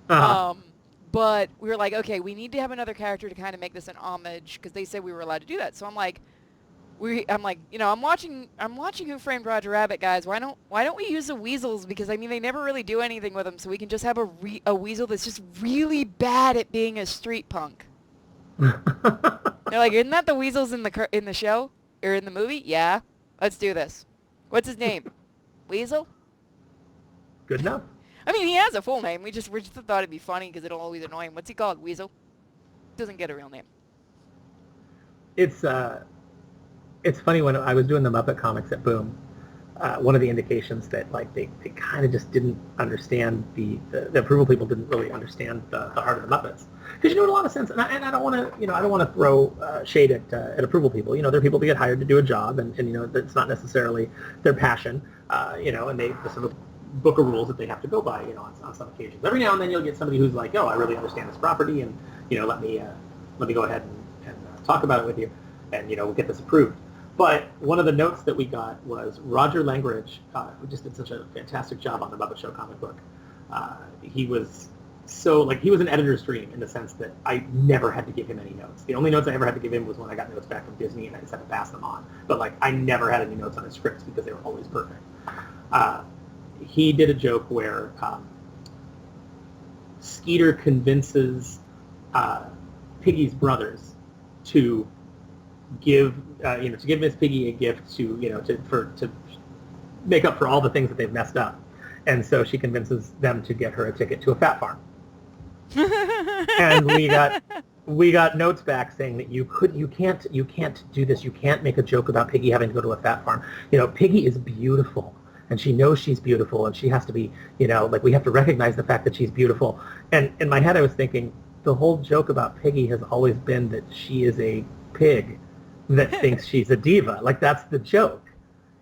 But we were like, okay, we need to have another character to kind of make this an homage, because they said we were allowed to do that. So I'm like, I'm watching Who Framed Roger Rabbit, guys. Why don't we use the weasels? Because they never really do anything with them, so we can just have a weasel that's just really bad at being a street punk. They're like, isn't that the weasels in the show or in the movie? Yeah, let's do this. What's his name? Weasel? Good enough. He has a full name. We just thought it'd be funny because it'll always annoy him. What's he called? Weasel? Doesn't get a real name. It's funny, when I was doing the Muppet comics at Boom, one of the indications that like they kind of just didn't understand the approval people didn't really understand the heart of the Muppets, because in a lot of sense, and I don't want to throw shade at approval people. They're people that get hired to do a job, and it's not necessarily their passion, and they just have a book of rules that they have to go by, on some occasions. Every now and then you'll get somebody who's like, oh, I really understand this property, and let me go ahead and talk about it with you, and we'll get this approved. But one of the notes that we got was Roger Langridge, who just did such a fantastic job on the Muppet Show comic book. He was an editor's dream in the sense that I never had to give him any notes. The only notes I ever had to give him was when I got notes back from Disney, and I just had to pass them on. But I never had any notes on his scripts because they were always perfect. He did a joke where Skeeter convinces Piggy's brothers to give Miss Piggy a gift to make up for all the things that they've messed up, and so she convinces them to get her a ticket to a fat farm. And we got notes back saying that you can't do this. You can't make a joke about Piggy having to go to a fat farm. Piggy is beautiful, and she knows she's beautiful, and she has to be, like, we have to recognize the fact that she's beautiful. And in my head, I was thinking, the whole joke about Piggy has always been that she is a pig that thinks she's a diva. Like, that's the joke.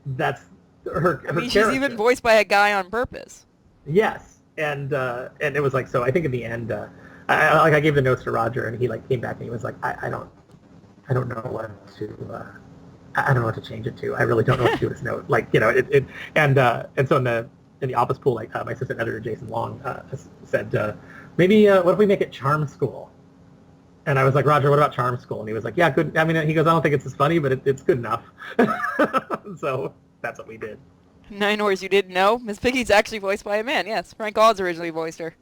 That's her I mean, character. she's even voiced by a guy on purpose. Yes, and it was like, so I think in the end, I gave the notes to Roger, and he came back and he was like, I don't know what to I don't know what to change it to. I really don't know what to do with this note. And so in the office pool, my assistant editor Jason Long said, maybe what if we make it Charm School? And I was like, Roger, what about Charm School? And he was like, yeah, good. I mean, he goes, I don't think it's as funny, but it's good enough. So that's what we did. 9 Wars, you didn't know? Miss Piggy's actually voiced by a man. Yes, Frank Oz originally voiced her.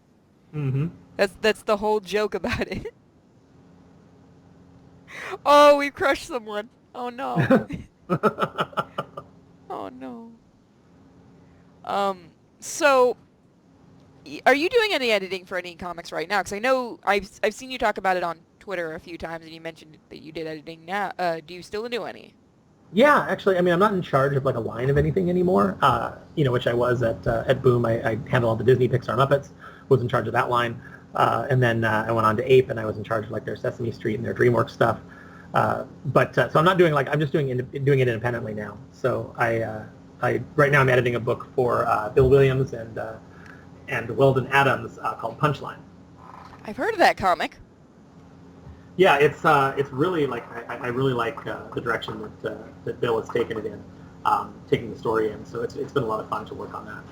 Mm-hmm. That's the whole joke about it. Oh, we crushed someone. Oh no. Oh no. So, are you doing any editing for any comics right now? Because I know I've seen you talk about it on Twitter a few times, and you mentioned that you did editing now. Do you still do any? Yeah, actually, I mean, I'm not in charge of a line of anything anymore. Which I was at Boom. I handled all the Disney, Pixar, Muppets. Was in charge of that line, and then I went on to Ape, and I was in charge of their Sesame Street and their DreamWorks stuff. So I'm not doing I'm just doing it independently now. So I right now I'm editing a book for Bill Williams and Weldon Adams called Punchline. I've heard of that comic. Yeah, it's really I really like the direction that Bill has taken it in, taking the story in. So it's been a lot of fun to work on that.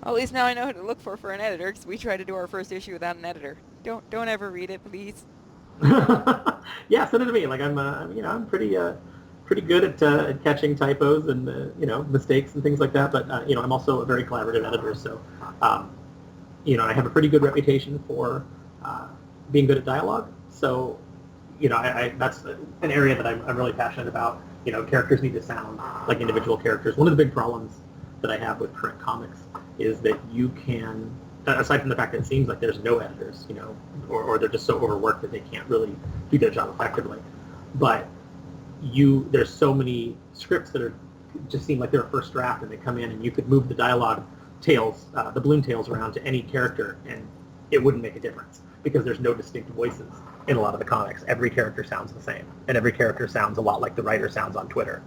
Well, at least now I know who to look for an editor, because we tried to do our first issue without an editor. Don't ever read it, please. Yeah, send it to me. I'm pretty good at catching typos and mistakes and things like that. But I'm also a very collaborative editor, so I have a pretty good reputation for being good at dialogue. So that's an area that I'm really passionate about. Characters need to sound like individual characters. One of the big problems that I have with current comics is that you can, aside from the fact that it seems like there's no editors, or they're just so overworked that they can't really do their job effectively. But there's so many scripts that just seem like they're a first draft, and they come in and you could move the dialogue tails, the balloon tails around to any character, and it wouldn't make a difference because there's no distinct voices in a lot of the comics. Every character sounds the same, and every character sounds a lot like the writer sounds on Twitter.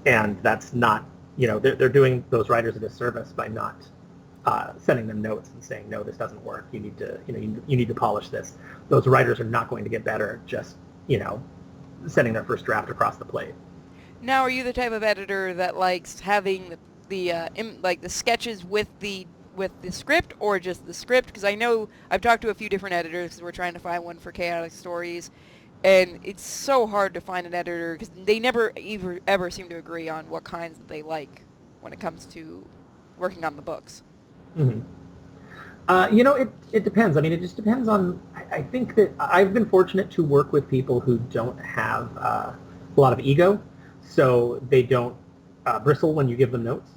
And that's not, they're doing those writers a disservice by not sending them notes and saying, no, this doesn't work. You need to, you need to polish this. Those writers are not going to get better just, sending their first draft across the plate. Now, are you the type of editor that likes having the sketches with the script, or just the script? Because I know I've talked to a few different editors because we're trying to find one for Chaotic Stories, and it's so hard to find an editor because they never ever seem to agree on what kinds that they like when it comes to working on the books. Mm-hmm. It depends. I mean, it just depends on. I think that I've been fortunate to work with people who don't have a lot of ego, so they don't bristle when you give them notes.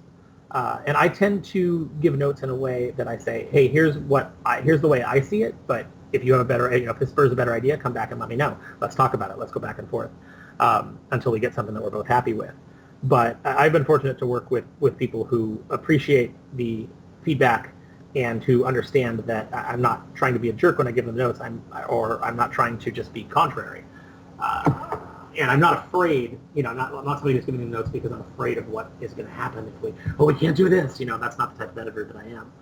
And I tend to give notes in a way that I say, hey, here's the way I see it, but if you have a better, if this spurs a better idea, come back and let me know. Let's talk about it. Let's go back and forth until we get something that we're both happy with. But I've been fortunate to work with people who appreciate the feedback and who understand that I'm not trying to be a jerk when I give them notes. I'm not trying to just be contrary. And I'm not afraid, I'm not somebody who's giving them notes because I'm afraid of what is going to happen if we can't do this. That's not the type of editor that I am.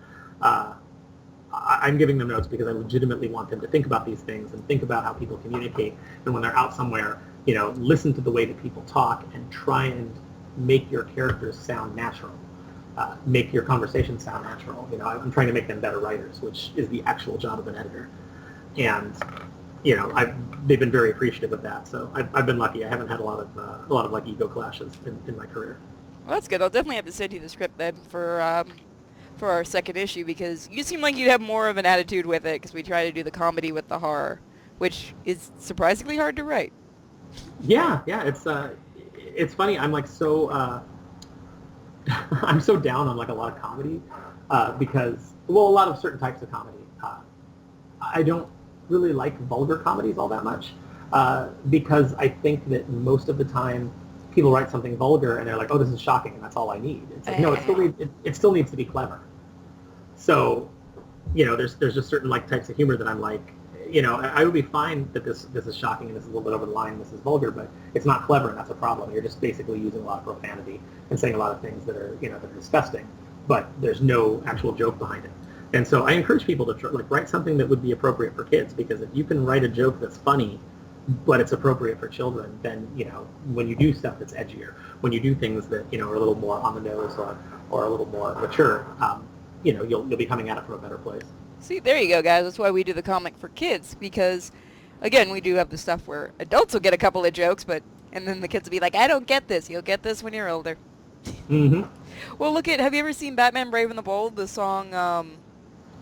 I'm giving them notes because I legitimately want them to think about these things and think about how people communicate. And when they're out somewhere, listen to the way that people talk and try and make your characters sound natural. Make your conversation sound natural. I'm trying to make them better writers, which is the actual job of an editor. And they've been very appreciative of that. So I've been lucky. I haven't had a lot of ego clashes in my career. Well, that's good. I'll definitely have to send you the script then for for our second issue, because you seem like you'd have more of an attitude with it, because we try to do the comedy with the horror, which is surprisingly hard to write. Yeah, it's funny. I'm like so I'm so down on like a lot of comedy because a lot of certain types of comedy. I don't really like vulgar comedies all that much because I think that most of the time people write something vulgar and they're like, oh, this is shocking, and that's all I need. It's like, no, it still needs to be clever. So, there's just certain like types of humor that I'm like, I would be fine that this is shocking and this is a little bit over the line, this is vulgar, but it's not clever, and that's a problem. You're just basically using a lot of profanity and saying a lot of things that are, that are disgusting, but there's no actual joke behind it. And so I encourage people to write something that would be appropriate for kids, because if you can write a joke that's funny, but it's appropriate for children, then, when you do stuff that's edgier, when you do things that, are a little more on the nose or a little more mature, you'll be coming at it from a better place. See, there you go, guys. That's why we do the comic for kids, because, again, we do have the stuff where adults will get a couple of jokes, and then the kids will be like, I don't get this. You'll get this when you're older. Mm-hmm. Well, have you ever seen Batman Brave and the Bold, the song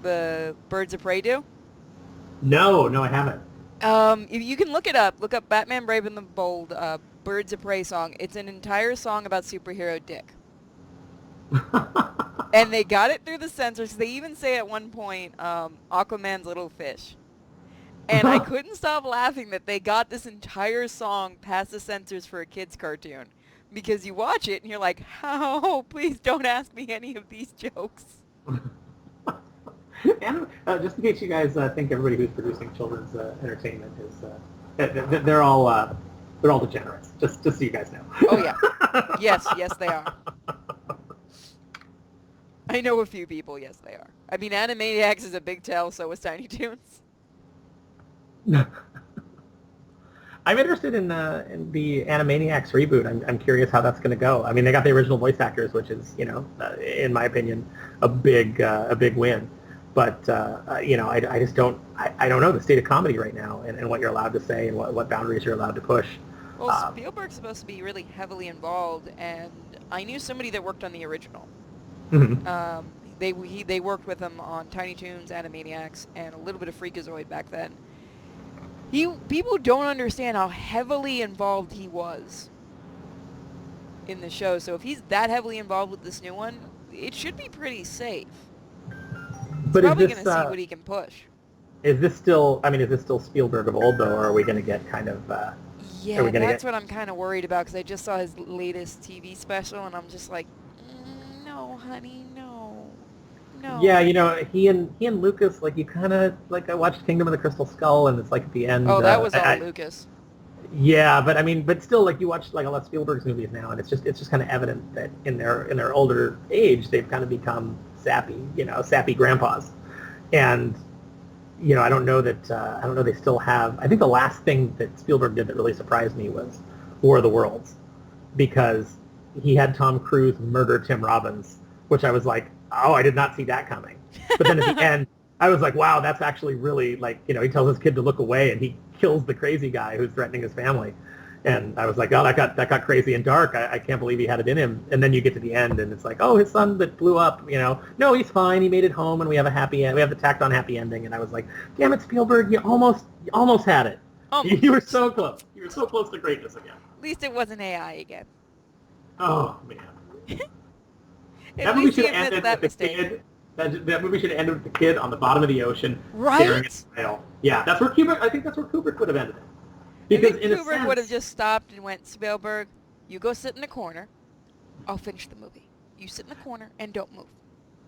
the Birds of Prey do? No, I haven't. If you can look it up, look up Batman Brave and the Bold, Birds of Prey song. It's an entire song about superhero dick. And they got it through the censors. They even say at one point, Aquaman's little fish. And I couldn't stop laughing that they got this entire song past the censors for a kid's cartoon. Because you watch it and you're like, how? Please don't ask me any of these jokes. And just in case you guys think everybody who's producing children's entertainment is, they're all degenerates. Just so you guys know. Oh yeah, yes, they are. I know a few people. Yes, they are. I mean, Animaniacs is a big tell. So is Tiny Toons. I'm interested in the Animaniacs reboot. I'm curious how that's going to go. I mean, they got the original voice actors, which is, in my opinion, a big win. But I just don't. I don't know the state of comedy right now, and what you're allowed to say and what boundaries you're allowed to push. Well, Spielberg's supposed to be really heavily involved, and I knew somebody that worked on the original. Mm-hmm. They worked with him on Tiny Toons, Animaniacs, and a little bit of Freakazoid back then. People don't understand how heavily involved he was in the show. So if he's that heavily involved with this new one, it should be pretty safe. But probably going to see what he can push. Is this still Spielberg of old, though, or are we going to get kind of... yeah, that's what I'm kind of worried about, because I just saw his latest TV special, and I'm just like, no, honey, no. Yeah, he and Lucas, like, you kind of, like, I watched Kingdom of the Crystal Skull, and it's like at the end... Oh, that was all Lucas. Yeah, but still, like, you watch like a lot of Spielberg's movies now, and it's just kind of evident that in their older age, they've kind of become sappy grandpas. And, I don't know they still have... I think the last thing that Spielberg did that really surprised me was War of the Worlds, because he had Tom Cruise murder Tim Robbins, which I was like, oh, I did not see that coming. But then at the end, I was like, wow, that's actually really, like, he tells his kid to look away, and he kills the crazy guy who's threatening his family. And I was like, oh, that got crazy and dark. I can't believe he had it in him. And then you get to the end, and it's like, oh, his son that blew up, no, he's fine. He made it home, and we have a happy end. We have the tacked on happy ending. And I was like, damn it, Spielberg, you almost had it. Almost. You were so close. You were so close to greatness again. At least it wasn't AI again. Oh, man. That movie should have ended with the kid. That movie should have ended with the kid on the bottom of the ocean, right? staring at the whale. Yeah, that's where Kubrick. I think that's where Kubrick would have ended it. Because in Kubrick a sense, would have just stopped and went, Spielberg, you go sit in the corner. I'll finish the movie. You sit in the corner and don't move.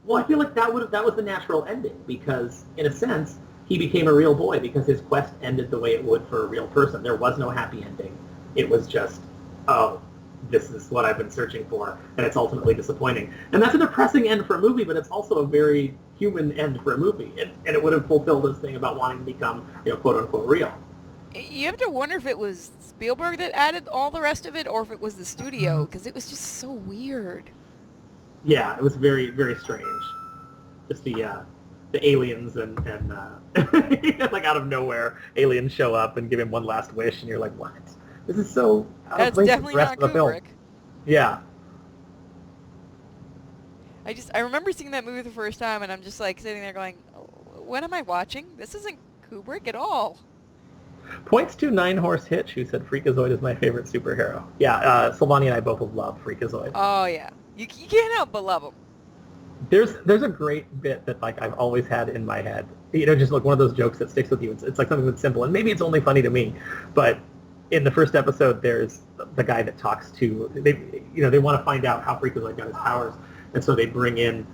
Well, I feel like that was the natural ending, because in a sense he became a real boy because his quest ended the way it would for a real person. There was no happy ending. It was just, oh, this is what I've been searching for, and it's ultimately disappointing. And that's a depressing end for a movie, but it's also a very human end for a movie. And it would have fulfilled this thing about wanting to become, quote-unquote, real. You have to wonder if it was Spielberg that added all the rest of it, or if it was the studio, because it was just so weird. Yeah, it was very, very strange. Just the aliens and like out of nowhere, aliens show up and give him one last wish, and you're like, what? This is so out of That's place with definitely the rest not of the film. Kubrick. Yeah. I remember seeing that movie the first time, and I'm just like sitting there going, "Oh, what am I watching? This isn't Kubrick at all." Points to Nine Horse Hitch, who said Freakazoid is my favorite superhero. Yeah, Sylvania and I both love Freakazoid. Oh yeah, you can't help but love him. There's a great bit that like I've always had in my head. You know, just like one of those jokes that sticks with you. It's like something that's simple, and maybe it's only funny to me, but in the first episode, there's the guy that talks to they want to find out how Freakazoid got his powers, and so they bring in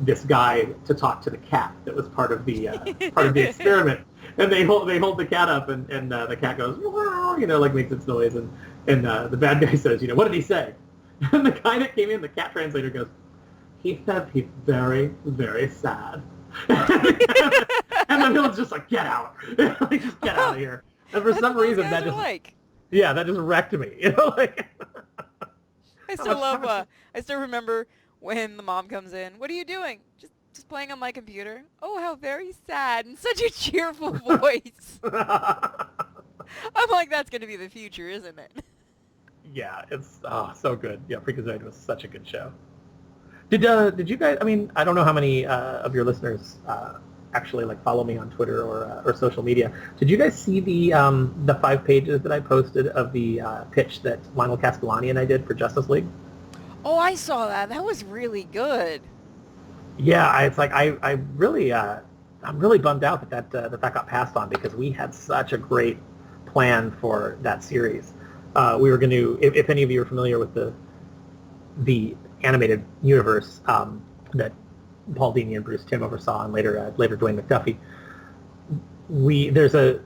this guy to talk to the cat that was part of the experiment, and they hold the cat up, and the cat goes, you know, like makes its noise, and the bad guy says, you know, what did he say? And the guy that came in, the cat translator, goes, he said he's very, very sad. And the villain's just like, get out. Like, just get out of here. And for some reason, that just that just wrecked me. You know, like I still remember when the mom comes in. What are you doing? Just playing on my computer. Oh, how very sad, and such a cheerful voice. I'm like, that's gonna be the future, isn't it? Yeah, it's so good. Yeah, Freakazoid was such a good show. Did you guys? I mean, I don't know how many of your listeners actually like follow me on Twitter or social media. Did you guys see the 5 pages that I posted of the pitch that Lionel Castellani and I did for Justice League? Oh, I saw that. That was really good. Yeah, it's like I really I'm really bummed out that got passed on, because we had such a great plan for that series. We were going to, if any of you are familiar with the animated universe that Paul Dini and Bruce Timm oversaw, and later Dwayne McDuffie, there's a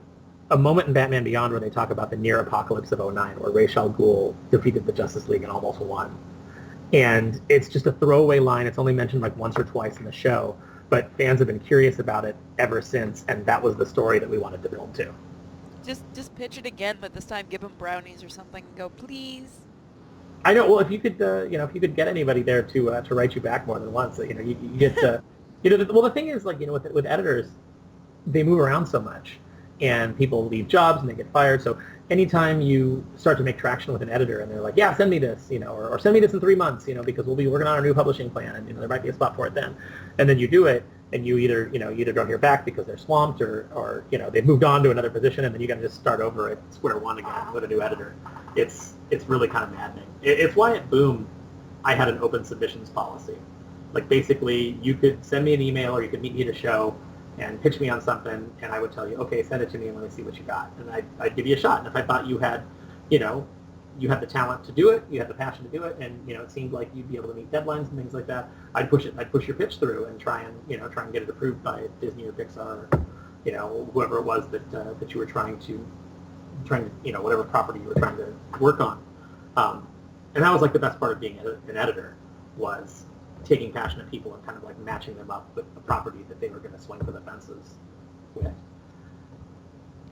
moment in Batman Beyond where they talk about the near apocalypse of '09, where Ra's al Ghul defeated the Justice League and almost won. And it's just a throwaway line. It's only mentioned like once or twice in the show, but fans have been curious about it ever since, and that was the story that we wanted to build to. Just pitch it again, but this time give them brownies or something and go, please. I know. Well, if you could, if you could get anybody there to write you back more than once, you get to, well, the thing is, like, with editors, they move around so much, and people leave jobs and they get fired. So anytime you start to make traction with an editor, and they're like, yeah, send me this, or send me this in 3 months, because we'll be working on our new publishing plan, and there might be a spot for it then, and then you do it, and you either don't hear back because they're swamped, or they've moved on to another position, and then you got to just start over at square one again with a new editor. It's really kind of maddening. It's why at Boom I had an open submissions policy. Like, basically, you could send me an email, or you could meet me at a show and pitch me on something, and I would tell you, okay, send it to me and let me see what you got. And I'd give you a shot. And if I thought you had, you had the talent to do it, you had the passion to do it, and it seemed like you'd be able to meet deadlines and things like that, I'd push your pitch through and try and get it approved by Disney or Pixar, or whoever it was that you were trying to whatever property you were trying to work on. And that was like the best part of being an editor, was taking passionate people and kind of like matching them up with a property that they were going to swing for the fences with.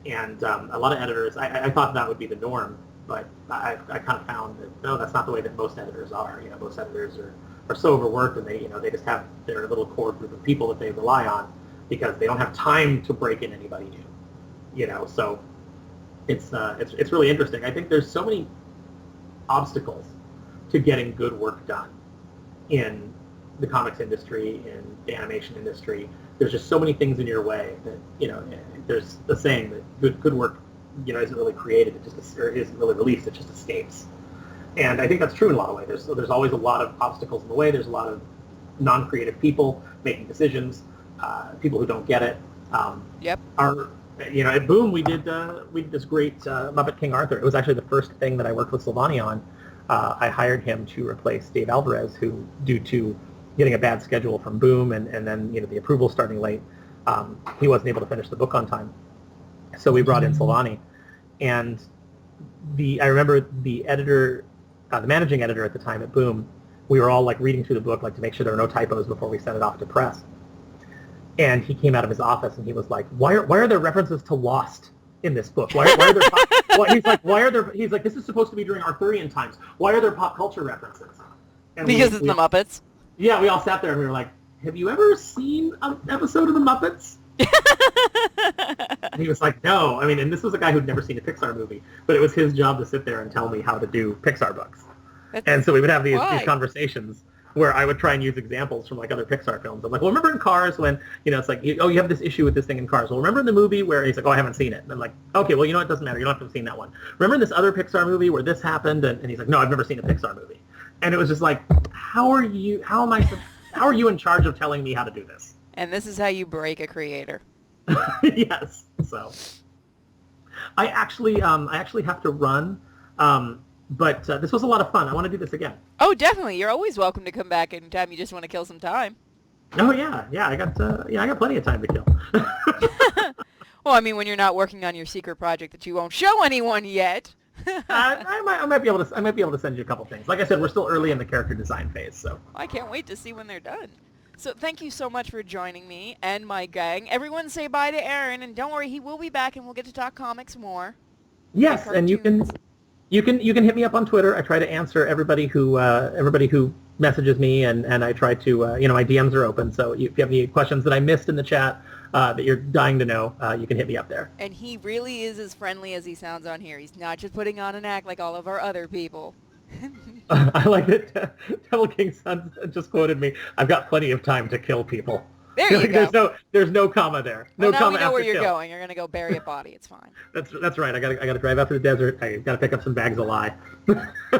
And a lot of editors, I thought that would be the norm, but I kind of found that, no, that's not the way that most editors are. Most editors are so overworked, and they just have their little core group of people that they rely on, because they don't have time to break in anybody new. So it's really interesting. I think there's so many obstacles to getting good work done in the comics industry, in the animation industry. There's just so many things in your way that, there's the saying that good work, isn't really created, it just isn't really released, it just escapes. And I think that's true in a lot of ways. There's always a lot of obstacles in the way. There's a lot of non-creative people making decisions, people who don't get it. Yep. At Boom, we did this great Muppet King Arthur. It was actually the first thing that I worked with Sylvania on. I hired him to replace Dave Alvarez, who, due to getting a bad schedule from Boom and then the approval starting late, he wasn't able to finish the book on time. So we brought in Sylvania, and I remember the editor, the managing editor at the time at Boom, we were all like reading through the book, like, to make sure there were no typos before we sent it off to press. And he came out of his office and he was like, why are there references to Lost in this book? Why are there he's like, this is supposed to be during Arthurian times. Why are there pop culture references? And because it's the Muppets. Yeah, we all sat there and we were like, have you ever seen an episode of the Muppets? And he was like, no. I mean, and this was a guy who'd never seen a Pixar movie, but it was his job to sit there and tell me how to do Pixar books. And so we would have these conversations where I would try and use examples from like other Pixar films. I'm like, well, remember in Cars when, it's like, oh, you have this issue with this thing in Cars. Well, remember in the movie where he's like, oh, I haven't seen it. And I'm like, okay, well, it doesn't matter. You don't have to have seen that one. Remember in this other Pixar movie where this happened? And he's like, no, I've never seen a Pixar movie. And it was just like, how are you in charge of telling me how to do this? And this is how you break a creator. Yes. So I actually have to run. But this was a lot of fun. I want to do this again. Oh, definitely. You're always welcome to come back anytime you just want to kill some time. Oh yeah. I got plenty of time to kill. Well, I mean, when you're not working on your secret project that you won't show anyone yet. I might be able to send you a couple things. Like I said, we're still early in the character design phase, so I can't wait to see when they're done. So thank you so much for joining me and my gang. Everyone say bye to Aaron, and don't worry, he will be back, and we'll get to talk comics more. Yes, and you can hit me up on Twitter. I try to answer everybody who messages me, and I try to my DMs are open. So if you have any questions that I missed in the chat that you're dying to know, you can hit me up there. And he really is as friendly as he sounds on here. He's not just putting on an act like all of our other people. I like that Devil King Sun just quoted me. I've got plenty of time to kill people. There you go. There's no comma there. No now comma we know where you're kill. going. You're gonna go bury a body. It's fine. That's right. I gotta drive out to the desert. I gotta pick up some bags of lye.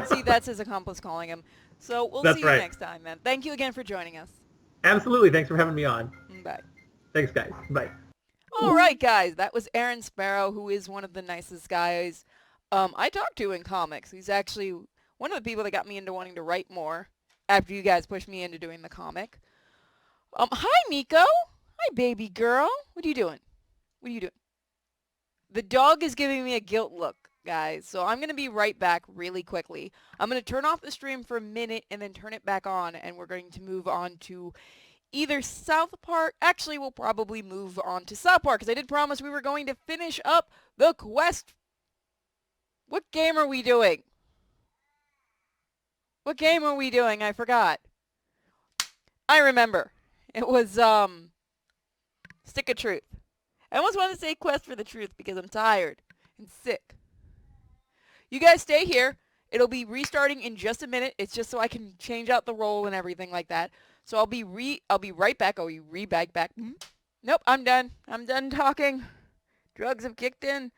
See, that's his accomplice calling him. So we'll see you next time, then. Thank you again for joining us. Absolutely. Thanks for having me on. Bye. Thanks, guys. Bye. All right, guys. That was Aaron Sparrow, who is one of the nicest guys I talked to in comics. He's actually one of the people that got me into wanting to write more after you guys pushed me into doing the comic. Hi, Miko. Hi, baby girl. What are you doing? The dog is giving me a guilt look, guys. So I'm going to be right back really quickly. I'm going to turn off the stream for a minute and then turn it back on. And we're going to move on to either South Park. Actually, we'll probably move on to South Park because I did promise we were going to finish up the quest. What game are we doing? I forgot. I remember. It was, Stick of Truth. I almost want to say Quest for the Truth because I'm tired and sick. You guys stay here. It'll be restarting in just a minute. It's just so I can change out the role and everything like that. So I'll be right back. Oh, you back. Nope, I'm done. I'm done talking. Drugs have kicked in.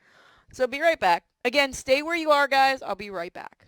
So be right back. Again, stay where you are, guys. I'll be right back.